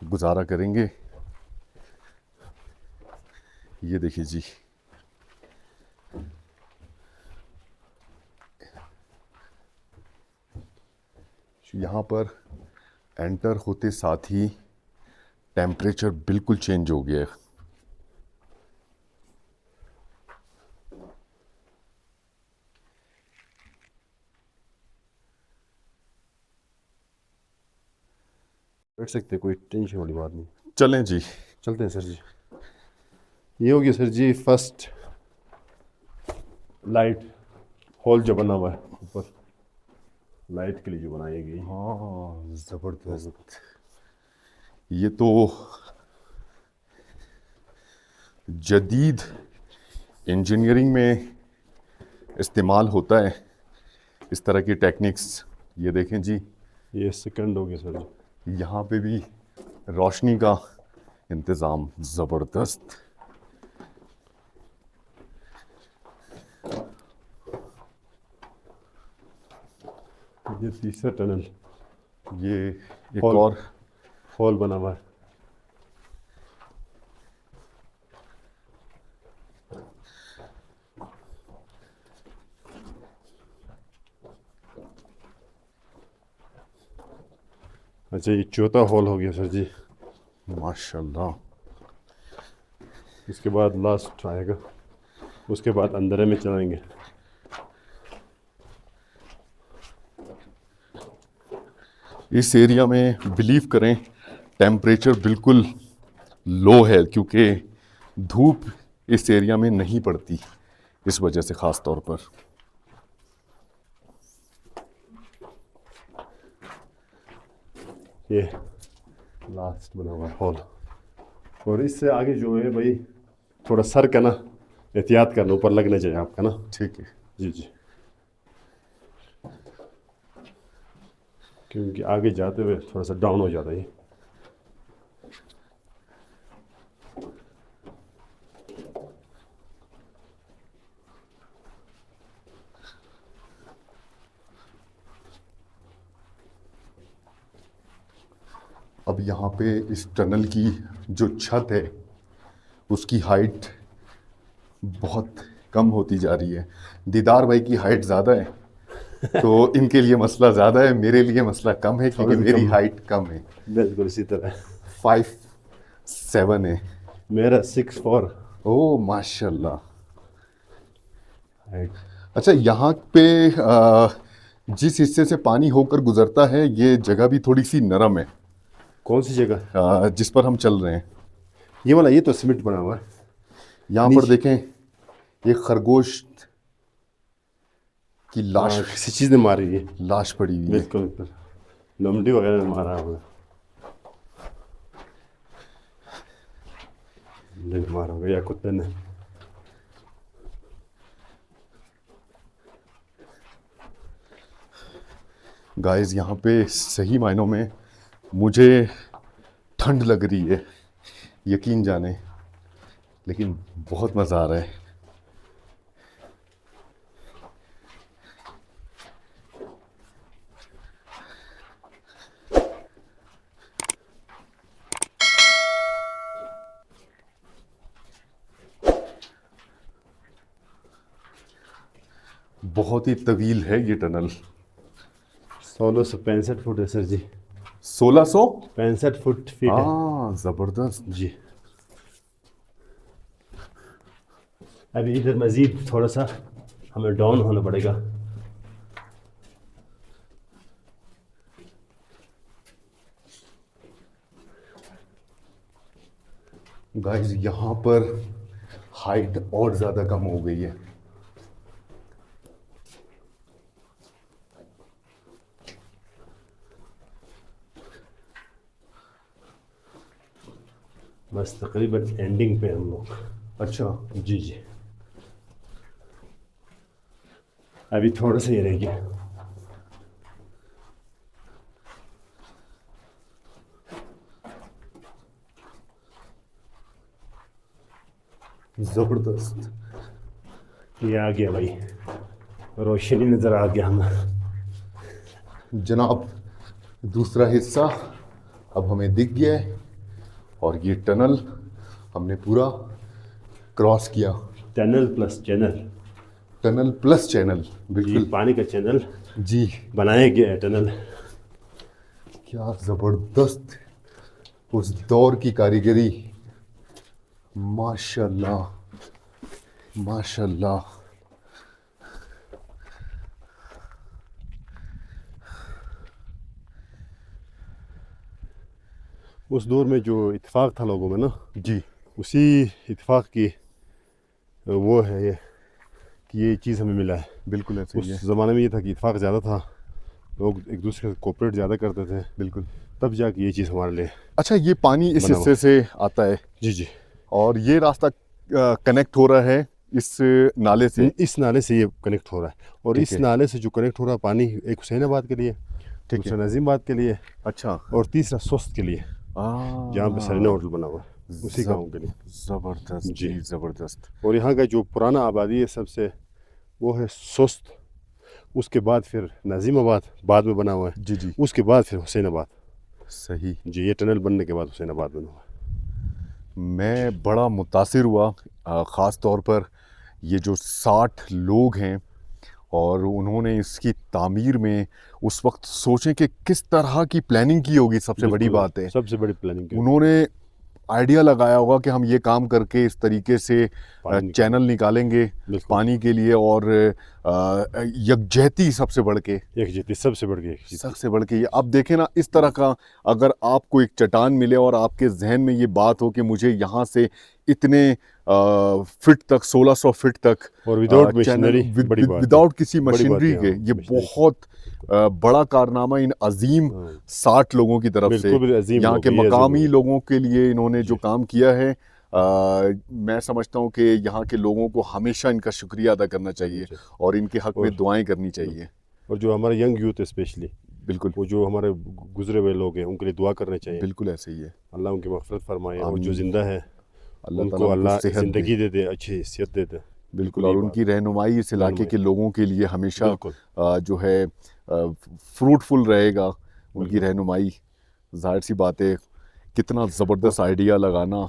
गुजारा करेंगे। ये देखिए जी, यहाँ पर एंटर होते साथ ही टेम्परेचर बिल्कुल चेंज हो गया है। बैठ सकते, कोई टेंशन वाली बात नहीं। चलें जी, चलते हैं सर जी। ये हो गया सर जी फर्स्ट लाइट होल जो बना हुआ है ऊपर लाइट के लिए जो बनाई गई। हाँ ज़बरदस्त। ये तो जदीद इंजीनियरिंग में इस्तेमाल होता है इस तरह की टेक्निक्स। ये देखें जी, ये सेकंड हो गया सर जी। यहाँ पे भी रोशनी का इंतज़ाम ज़बरदस्त। ये तीसरा टनल, ये एक हॉल। और हॉल बना हुआ है। अच्छा, ये चौथा हॉल हो गया सर जी। माशाल्लाह। इसके बाद लास्ट आएगा, उसके बाद अंदर में चलाएंगे। इस एरिया में बिलीव करें टेम्परेचर बिल्कुल लो है, क्योंकि धूप इस एरिया में नहीं पड़ती, इस वजह से ख़ास तौर पर। ये लास्ट बना हुआ हॉल। और इससे आगे जो है भाई थोड़ा सर का ना एहतियात करना, ऊपर लगना चाहिए आपका ना। ठीक है जी जी, क्योंकि आगे जाते हुए थोड़ा सा डाउन हो जाता है। अब यहाँ पे इस टनल की जो छत है उसकी हाइट बहुत कम होती जा रही है। दीदार भाई की हाइट ज़्यादा है तो इनके लिए मसला ज़्यादा है, मेरे लिए मसला कम है क्योंकि मेरी हाइट कम है। बिल्कुल इसी तरह 5'7" है। मेरा 6'4" ओह माशाल्लाह। हाइट। अच्छा, यहाँ पे जिस हिस्से से पानी होकर गुजरता है ये जगह भी थोड़ी सी नरम है, कौन सी जगह? जिस पर हम चल रहे हैं। ये वाला, ये तो सीमेंट बना हुआ है। यहाँ पर देखें ये खरगोश की लाश, किसी चीज़ ने मारी है। लाश पड़ी हुई है। बिल्कुल लमड़ी वगैरह ने मारा होगा, मारा होगा या कुत्ते ने। गाइस यहाँ पे सही मायनों में मुझे ठंड लग रही है, यकीन जाने। लेकिन बहुत मज़ा आ रहा है। बहुत ही तवील है ये टनल। 1665 फुट है सर जी। 1665 फुट फीट है हाँ, ज़बरदस्त। जी। अभी इधर मज़ीद थोड़ा सा हमें डाउन होना पड़ेगा। गाइस यहाँ पर हाइट और ज़्यादा कम हो गई है। बस तकरीबन एंडिंग पे हम लोग। अच्छा, जी जी, अभी थोड़ा सा ही रह गया। ज़बरदस्त। ये आ गया भाई, रोशनी नज़र आ गया हमें। जनाब, दूसरा हिस्सा अब हमें दिख गया है और ये टनल हमने पूरा क्रॉस किया। Tunnel plus channel. Tunnel plus channel, जी, बिल्कुल पानी का चैनल जी। बनाया गया है टनल। क्या ज़बरदस्त उस दौर की कारीगरी, माशाल्लाह माशाल्लाह। उस दौर में जो इत्तेफाक था लोगों में ना, जी, उसी इत्तेफाक की वो है ये कि ये चीज़ हमें मिला है। बिल्कुल ऐसे ही है। उस ज़माने में ये था कि इत्तेफाक ज़्यादा था, लोग एक दूसरे से कोऑपरेट ज़्यादा करते थे, बिल्कुल। तब जाके ये चीज़ हमारे लिए। अच्छा, ये पानी इस बना हुआ। हिस्से से आता है जी जी, और ये रास्ता कनेक्ट हो रहा है इस नाले से। इस नाले से ये कनेक्ट हो रहा है और ठीक इस है। नाले से जो कनेक्ट हो रहा है पानी, एक हुसैनाबाद के लिए, ठीक दूसरा नजीमाबाद के लिए अच्छा, और तीसरा सोस्त के लिए, जहाँ पे सरीना होटल बना हुआ है, उसी गाँव के लिए। ज़बरदस्त जी। जी, ज़बरदस्त। और यहाँ का जो पुराना आबादी है सबसे, वो है सोस्त। उसके बाद फिर नजीमाबाद बाद में बना हुआ है, जी जी, उसके बाद फिर हुसैनाबाद। सही। जी, ये टनल बनने के बाद हुसैनाबाद बना हुआ है। मैं बड़ा मुतासिर हुआ, ख़ास तौर पर ये जो 60 लोग हैं और उन्होंने इसकी तामीर में उस वक्त सोचें कि किस तरह की प्लानिंग की होगी। सबसे बड़ी बिल्कुल, बात है सबसे बड़ी प्लानिंग की। उन्होंने आइडिया लगाया होगा कि हम ये काम करके इस तरीके से पानी चैनल निकालेंगे बिल्कुल, पानी के लिए। और यकजहती सबसे बढ़ के, एक जीती, सबसे बढ़ गई एक जीती। सबसे बढ़ के ये अब देखें ना, इस तरह का अगर आपको एक चट्टान मिले और आपके जहन में ये बात हो कि मुझे यहाँ से इतने फिट तक, 1600 फिट तक और विदाउट चैनल मशीनरी, बड़ी बात है। विदाउट किसी बड़ी बात मशीनरी है, के, हाँ, ये मशीनरी। बहुत बड़ा कारनामा इन अजीम हाँ, 60 लोगों की तरफ से, बिल्कुल अजीम यहाँ लोग के हैं, ये अजीम मकामी लोग हैं। लोगों के लिए इन्होंने जो जी। काम किया है। मैं समझता हूँ कि यहाँ के लोगों को हमेशा इनका शुक्रिया अदा करना चाहिए जी। और इनके हक में और- दुआएं करनी चाहिए। और जो हमारे यंग यूथ है स्पेशली, बिल्कुल वो जो हमारे गुजरे हुए लोग हैं, उनके लिए दुआ करने चाहिए। बिल्कुल ऐसे ही है। अल्लाह उनकी मग़फ़िरत फरमाए और जो आमीन। ज़िंदा है अल्लाह उनको ताला अल्लाह सेहत दे। ज़िंदगी दे दे, अच्छी हैसियत दे दे। बिल्कुल, ये और बात उनकी रहनुमाई इस इलाके रहनुमाई। के लोगों के लिए हमेशा बिल्कुल, जो है फ्रूटफुल रहेगा उनकी बिल्कुल। रहनुमाई। जाहिर सी बात है, कितना ज़बरदस्त आइडिया लगाना।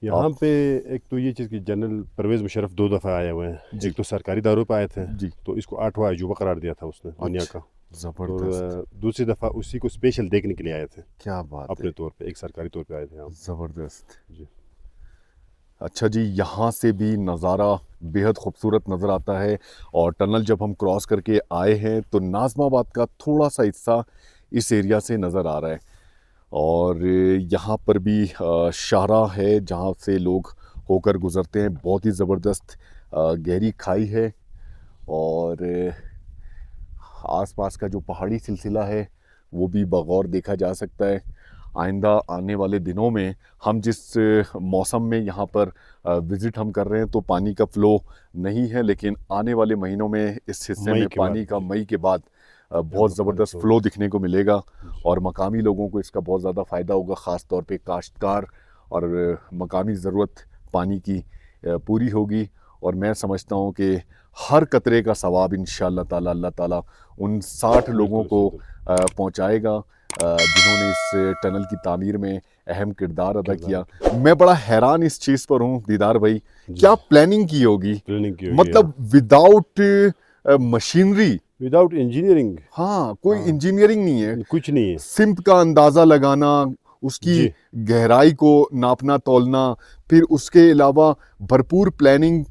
यहाँ पे एक तो ये चीज़ कि जनरल परवेज़ मुशर्रफ 2 दफ़ा आए हुए हैं। जी। एक तो सरकारी दायरों पे आए थे, जी, तो इसको 8वां अजूबा करार दिया था उसने दुनिया अच्छा, का। ज़बरदस्त, और दूसरी दफ़ा उसी को स्पेशल देखने के लिए आए थे, क्या बात अपने है, तौर पे, एक सरकारी तौर पे आए थे हम। ज़बरदस्त। जी। अच्छा जी, यहाँ से भी नज़ारा बेहद खूबसूरत नज़र आता है और टनल जब हम क्रॉस करके आए हैं तो नाज़माबाद का थोड़ा सा हिस्सा इस एरिया से नज़र आ रहा है। और यहाँ पर भी शाहरा है जहाँ से लोग होकर गुज़रते हैं। बहुत ही ज़बरदस्त गहरी खाई है और आसपास का जो पहाड़ी सिलसिला है वो भी बगौर देखा जा सकता है। आइंदा आने वाले दिनों में हम जिस मौसम में यहाँ पर विज़िट हम कर रहे हैं तो पानी का फ़्लो नहीं है, लेकिन आने वाले महीनों में इस हिस्से मई में के पानी बाद, का जी। मई के बाद बहुत ज़बरदस्त flow। फ़्लो दिखने को मिलेगा और मकामी लोगों को इसका बहुत ज़्यादा फ़ायदा होगा, ख़ास तौर पे काश्तकार और मकामी ज़रूरत पानी की पूरी होगी। और मैं समझता हूँ कि हर कतरे का सवाब इंशाअल्लाह ताला अल्लाह ताला उन 60 लोगों को पहुँचाएगा जिन्होंने इस टनल की तामीर में अहम किरदार अदा किया। मैं बड़ा हैरान इस चीज़ पर हूँ दीदार भाई, क्या प्लानिंग की होगी, मतलब विदाउट मशीनरी, विदाउट इंजीनियरिंग। हाँ, कोई इंजीनियरिंग नहीं है, कुछ नहीं है। सिम्त का अंदाज़ा लगाना, उसकी गहराई को नापना तोलना, फिर उसके अलावा भरपूर प्लानिंग,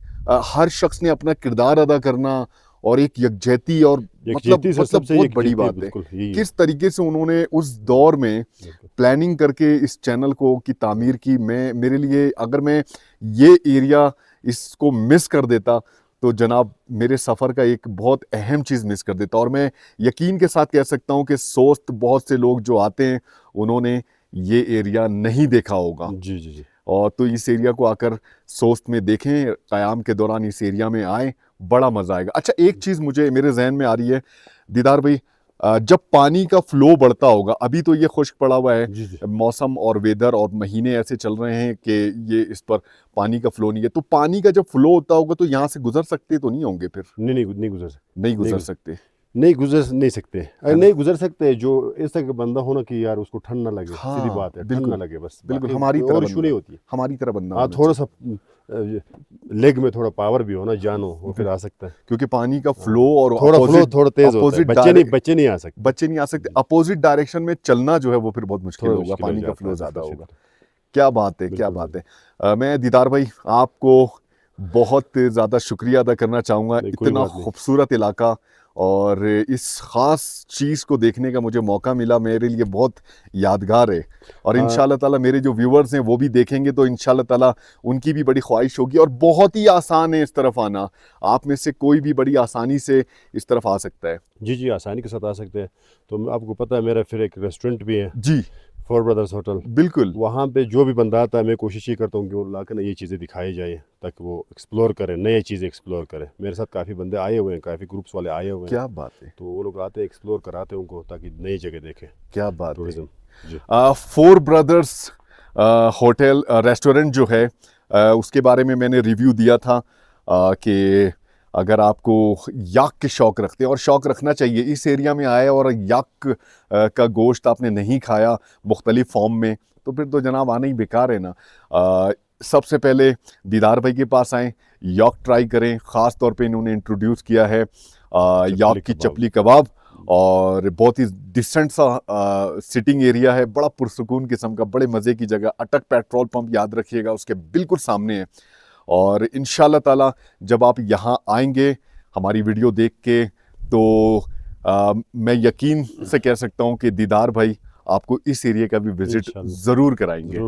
हर शख्स ने अपना किरदार अदा करना और एक यकजहती और मतलब बहुत बड़ी बात है किस तरीके से उन्होंने उस दौर में प्लानिंग करके इस चैनल को की तामीर की। मेरे लिए अगर मैं ये एरिया इसको मिस कर देता तो जनाब मेरे सफ़र का एक बहुत अहम चीज़ मिस कर देता। और मैं यकीन के साथ कह सकता हूँ कि सोस्त बहुत से लोग जो आते हैं उन्होंने ये एरिया नहीं देखा होगा। जी। और तो इस एरिया को आकर सोस्त में देखें, क़याम के दौरान इस एरिया में आए, बड़ा मज़ा आएगा। अच्छा, एक चीज़ मुझे मेरे जहन में आ रही है दीदार भाई, जब पानी का फ्लो बढ़ता होगा, अभी तो ये खुश्क पड़ा हुआ है, मौसम और वेदर और महीने ऐसे चल रहे हैं कि ये इस पर पानी का फ्लो नहीं है, तो पानी का जब फ्लो होता होगा तो यहाँ से गुजर सकते तो नहीं होंगे फिर? नहीं गुजर नहीं सकते। नहीं गुजर सकते। जो ऐसा बंदा होना कि यार उसको ठंड ना लगे, हाँ, सीधी बात है, ठंड ना लगे बस। बिल्कुल हमारी तरह इशू नहीं होती, हमारी तरह बंदा। हाँ, थोड़ा सा लेग में थोड़ा पावर भी हो ना, जान हो, वो फिर आ सकता है, क्योंकि पानी का फ्लो और थोड़ा तेज होता है। बच्चे नहीं आ सकते। अपोजिट डायरेक्शन में चलना जो है वो फिर बहुत मुश्किल होगा, पानी का फ्लो ज़्यादा होगा। क्या बात है, क्या बात है। मैं दीदार भाई आपको बहुत ज़्यादा शुक्रिया अदा करना चाहूँगा, इतना खूबसूरत इलाका और इस ख़ास चीज़ को देखने का मुझे मौका मिला, मेरे लिए बहुत यादगार है। और इंशाअल्लाह ताला मेरे जो व्यूवर्स हैं वो भी देखेंगे तो इंशाअल्लाह ताला उनकी भी बड़ी ख्वाहिश होगी। और बहुत ही आसान है इस तरफ आना, आप में से कोई भी बड़ी आसानी से इस तरफ आ सकता है। जी, आसानी के साथ आ सकते हैं। तो आपको पता है मेरा फिर एक रेस्टोरेंट भी है जी, फोर ब्रदर्स होटल। बिल्कुल, वहाँ पे जो भी बंदा आता है मैं कोशिश ये करता हूँ कि वो लाकर ना ये चीज़ें दिखाई जाए ताकि वो एक्सप्लोर करें, नई चीज़ें एक्सप्लोर करें। मेरे साथ काफ़ी बंदे आए हुए हैं, काफ़ी ग्रुप्स वाले आए हुए हैं। क्या बात है। तो वो लोग आते हैं, एक्सप्लोर कराते हैं उनको ताकि नई जगह देखें। क्या बात, tourism. Four brothers hotel restaurant जो है उसके बारे में मैंने रिव्यू दिया था कि अगर आपको याक के शौक़ रखते हैं, और शौक़ रखना चाहिए, इस एरिया में आए और याक का गोश्त आपने नहीं खाया मुख्तलिफ़ फॉर्म में तो फिर तो जनाब आना ही बेकार है ना। सबसे पहले दीदार भाई के पास आएँ, याक ट्राई करें। ख़ास तौर पे इन्होंने इंट्रोड्यूस किया है याक की चपली कबाब, और बहुत ही डिसेंट सा सिटिंग एरिया है, बड़ा पुरसुकून किस्म का, बड़े मज़े की जगह। अटक पेट्रोल पंप याद रखिएगा उसके बिल्कुल सामने है। और इंशाअल्लाह ताला जब आप यहाँ आएंगे हमारी वीडियो देख के तो मैं यकीन से कह सकता हूँ कि दीदार भाई आपको इस एरिया का भी विज़िट ज़रूर कराएंगे।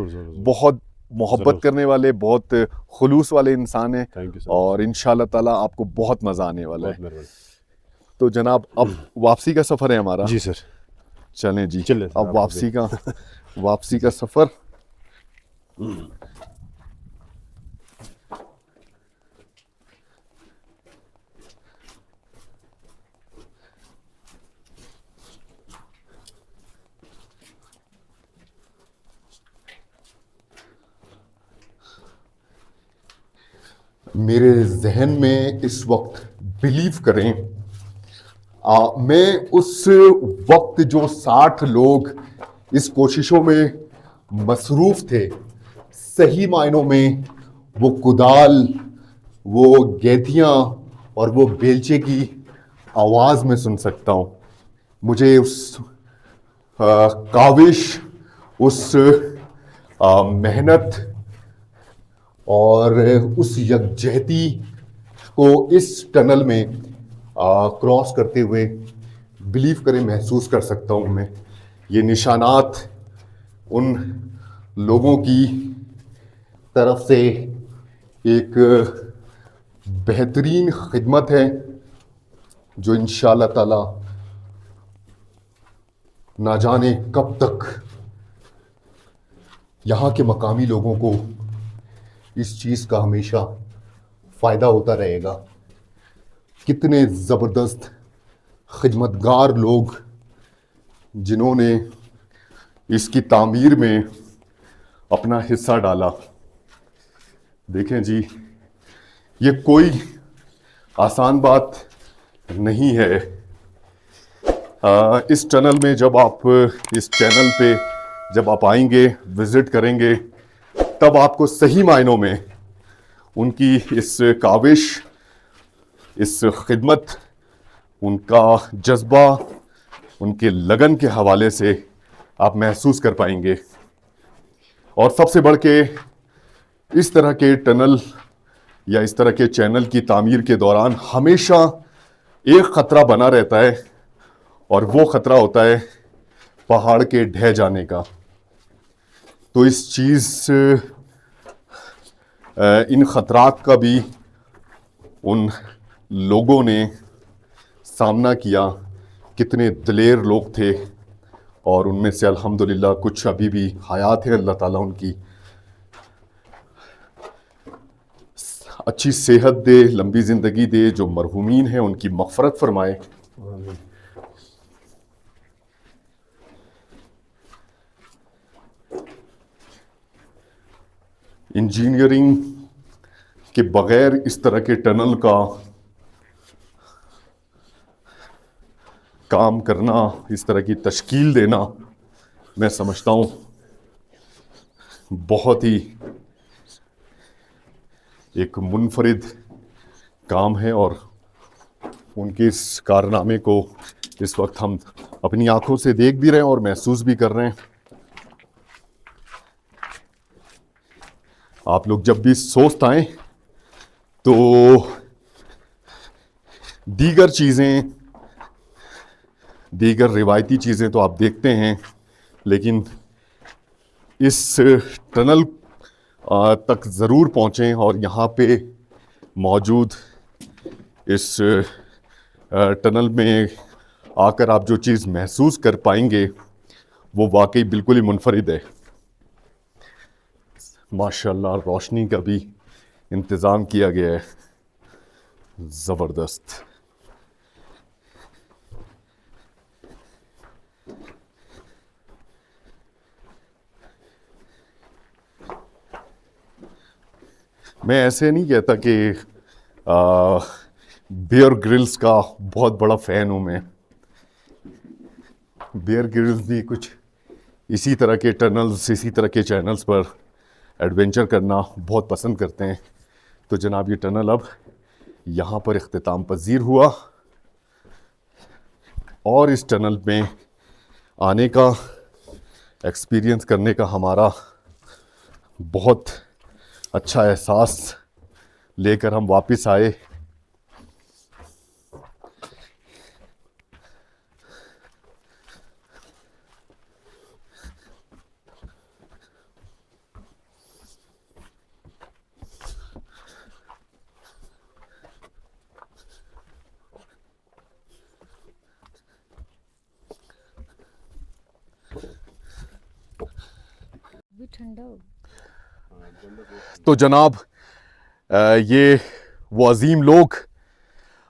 बहुत मोहब्बत करने वाले, बहुत खुलूस वाले इंसान हैं और इंशाअल्लाह ताला आपको बहुत मज़ा आने वाला है। तो जनाब अब वापसी का सफ़र है हमारा। जी सर, चलें जी, अब वापसी का सफ़र। मेरे जहन में इस वक्त बिलीव करें मैं उस वक्त जो 60 लोग इस कोशिशों में मसरूफ़ थे, सही मायनों में वो कुदाल, वो गेंथियाँ और वो बेलचे की आवाज़ में सुन सकता हूँ। मुझे उस काविश, उस मेहनत और उस यकजहती को इस टनल में क्रॉस करते हुए बिलीव करें महसूस कर सकता हूँ मैं। ये निशानात उन लोगों की तरफ से एक बेहतरीन खिदमत है जो इंशाअल्लाह ताला ना जाने कब तक यहाँ के मकामी लोगों को इस चीज़ का हमेशा फ़ायदा होता रहेगा। कितने ज़बरदस्त खिदमतगार लोग जिन्होंने इसकी तामीर में अपना हिस्सा डाला। देखें जी, ये कोई आसान बात नहीं है। इस टनल में जब आप इस चैनल पे जब आप आएंगे, विजिट करेंगे, तब आपको सही मायनों में उनकी इस काविश, इस खिदमत, उनका जज्बा, उनके लगन के हवाले से आप महसूस कर पाएंगे। और सबसे बढ़ के इस तरह के टनल या इस तरह के चैनल की तामीर के दौरान हमेशा एक ख़तरा बना रहता है, और वो ख़तरा होता है पहाड़ के ढह जाने का। तो इस चीज़ इन ख़तरात का भी उन लोगों ने सामना किया। कितने दिलेर लोग थे, और उनमें से अल्हम्दुलिल्लाह कुछ अभी भी हयात है। अल्लाह ताला उनकी अच्छी सेहत दे, लंबी ज़िंदगी दे। जो मरहूमीन हैं उनकी मग़फ़रत फरमाए। इंजीनियरिंग के बग़ैर इस तरह के टनल का काम करना, इस तरह की तश्कील देना, मैं समझता हूँ बहुत ही एक मुनफरिद काम है। और उनके इस कारनामे को इस वक्त हम अपनी आंखों से देख भी रहे हैं और महसूस भी कर रहे हैं। आप लोग जब भी सोचते आएँ तो दीगर चीज़ें, दीगर रिवायती चीज़ें तो आप देखते हैं, लेकिन इस टनल तक ज़रूर पहुँचें और यहाँ पे मौजूद इस टनल में आकर आप जो चीज़ महसूस कर पाएंगे वो वाकई बिल्कुल ही मुनफरिद है। माशाल्लाह, रोशनी का भी इंतज़ाम किया गया है, ज़बरदस्त। मैं ऐसे नहीं कहता कि बेयर ग्रिल्स का बहुत बड़ा फ़ैन हूँ मैं। बेयर ग्रिल्स भी कुछ इसी तरह के टनल्स, इसी तरह के चैनल्स पर एडवेंचर करना बहुत पसंद करते हैं। तो जनाब, ये टनल अब यहाँ पर इख्तिताम पज़ीर हुआ, और इस टनल में आने का, एक्सपीरियंस करने का हमारा बहुत अच्छा एहसास लेकर हम वापस आए। भी ठंडा हो। तो जनाब, ये वो अजीम लोग,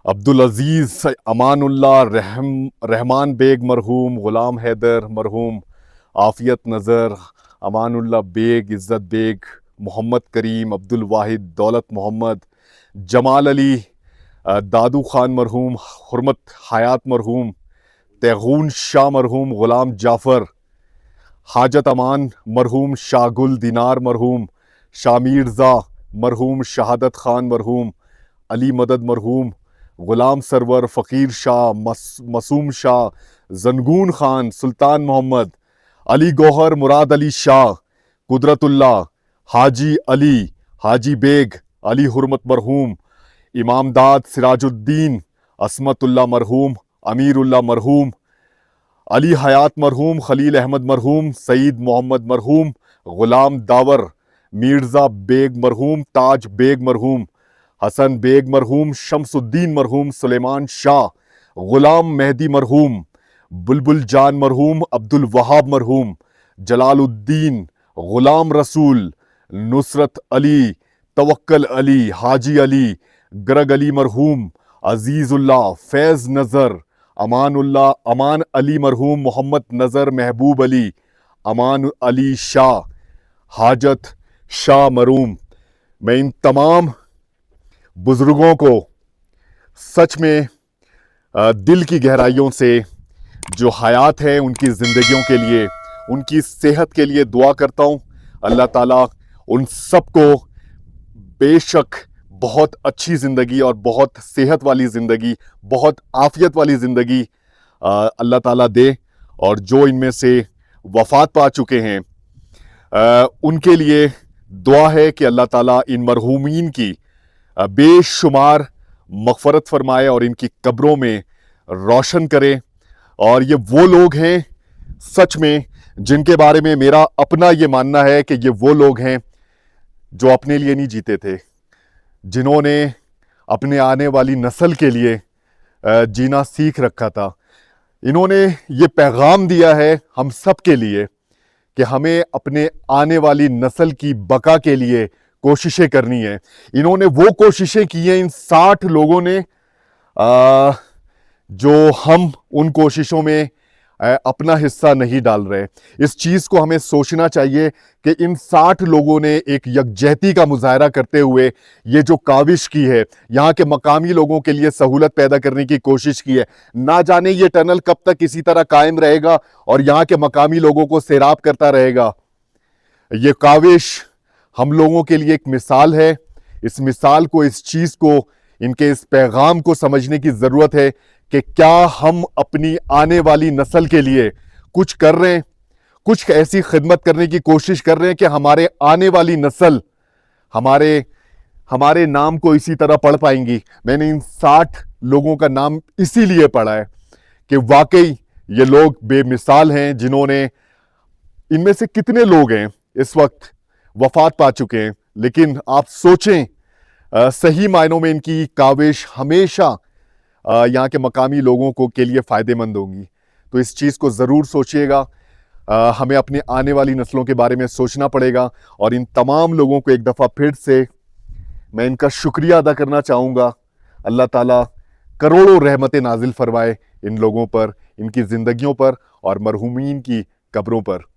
अब्दुल अजीज़ अमानुल्लाह रहमान बेग मरहूम, ग़ुलाम हैदर मरहूम, आफ़ियत नज़र, अमानुल्लाह बेग, इज़्ज़त बेग, मोहम्मद करीम, अब्दुल वाहिद, दौलत मोहम्मद, जमाल अली, दादू ख़ान मरहूम, हुर्मत हयात मरहूम, तैगून शाह मरहूम, ग़ुलाम जाफ़र, हाजत अमान मरहूम, शाहगुल दिनार मरहूम, शामीरज़ा मरहूम, शहादत ख़ान मरहूम, अली मदद मरहूम, ग़ुलाम सरवर, फ़कीर शाह, मसूम शाह, जनगून ख़ान, सुल्तान मोहम्मद, अली गौहर, मुराद अली शाह, कुदरतुल्लाह, हाजी अली, हाजी बेग, अली हुर्मत मरहूम, इमामदाद, सिराजुद्दीन, असमतुल्लाह मरहूम, अमीरुल्लाह मरहूम, अली हयात मरहूम, खलील अहमद मरहूम, सईद मोहम्मद मरहूम, ग़ुलाम दावर, मीर्ज़ा बेग मरहूम, ताज बेग मरहूम, हसन बेग मरहूम, शमसुद्दीन मरहूम, सुलेमान शाह, ग़ुलाम मेहदी मरहूम, बुलबुल जान मरहूम, अब्दुल वहाब मरहूम, जलालुद्दीन, ग़ुलाम रसूल, नुसरत अली, तवक्कल अली, हाजी अली, गरग अली मरहूम, अजीज़ुल्लाह, फैज़ नज़र, अमान अली मरहूम, मोहम्मद नज़र, महबूब अली, अमान अली शाह, हाजत शाह मरहूम, मैं इन तमाम बुजुर्गों को सच में दिल की गहराइयों से जो हयात है उनकी ज़िंदगियों के लिए, उनकी सेहत के लिए दुआ करता हूँ। अल्लाह ताला उन सबको बेशक बहुत अच्छी ज़िंदगी और बहुत सेहत वाली ज़िंदगी, बहुत आफ़ियत वाली ज़िंदगी अल्लाह ताला दे। और जो इनमें से वफ़ात पा चुके हैं उनके लिए दुआ है कि अल्लाह ताला इन मरहूमीन की बेशुमार मग़फ़रत फरमाए और इनकी कब्रों में रोशन करे। और ये वो लोग हैं सच में जिनके बारे में मेरा अपना ये मानना है कि ये वो लोग हैं जो अपने लिए नहीं जीते थे, जिन्होंने अपने आने वाली नस्ल के लिए जीना सीख रखा था। इन्होंने ये पैगाम दिया है हम सब के लिए कि हमें अपने आने वाली नस्ल की बका के लिए कोशिशें करनी है। इन्होंने वो कोशिशें की हैं इन 60 लोगों ने जो हम उन कोशिशों में अपना हिस्सा नहीं डाल रहे। इस चीज़ को हमें सोचना चाहिए कि इन 60 लोगों ने एक यकजहती का मुजाहरा करते हुए ये जो काविश की है, यहाँ के मकामी लोगों के लिए सहूलत पैदा करने की कोशिश की है। ना जाने ये टनल कब तक इसी तरह कायम रहेगा और यहाँ के मकामी लोगों को सैराब करता रहेगा। ये काविश हम लोगों के लिए एक मिसाल है। इस मिसाल को, इस चीज़ को, इनके इस पैगाम को समझने की ज़रूरत है कि क्या हम अपनी आने वाली नस्ल के लिए कुछ कर रहे हैं, कुछ ऐसी खिदमत करने की कोशिश कर रहे हैं कि हमारे आने वाली नस्ल हमारे नाम को इसी तरह पढ़ पाएंगी। मैंने इन 60 लोगों का नाम इसीलिए पढ़ा है कि वाकई ये लोग बेमिसाल हैं, जिन्होंने, इनमें से कितने लोग हैं इस वक्त वफात पा चुके हैं, लेकिन आप सोचें सही मायनों में इनकी काविश हमेशा यहाँ के मकामी लोगों को के लिए फ़ायदेमंद होंगी। तो इस चीज़ को ज़रूर सोचिएगा। हमें अपने आने वाली नस्लों के बारे में सोचना पड़ेगा। और इन तमाम लोगों को एक दफ़ा फिर से मैं इनका शुक्रिया अदा करना चाहूँगा। अल्लाह ताला करोड़ों रहमतें नाजिल फरमाए इन लोगों पर, इनकी ज़िंदगियों पर और मरहूमीन की कब्रों पर।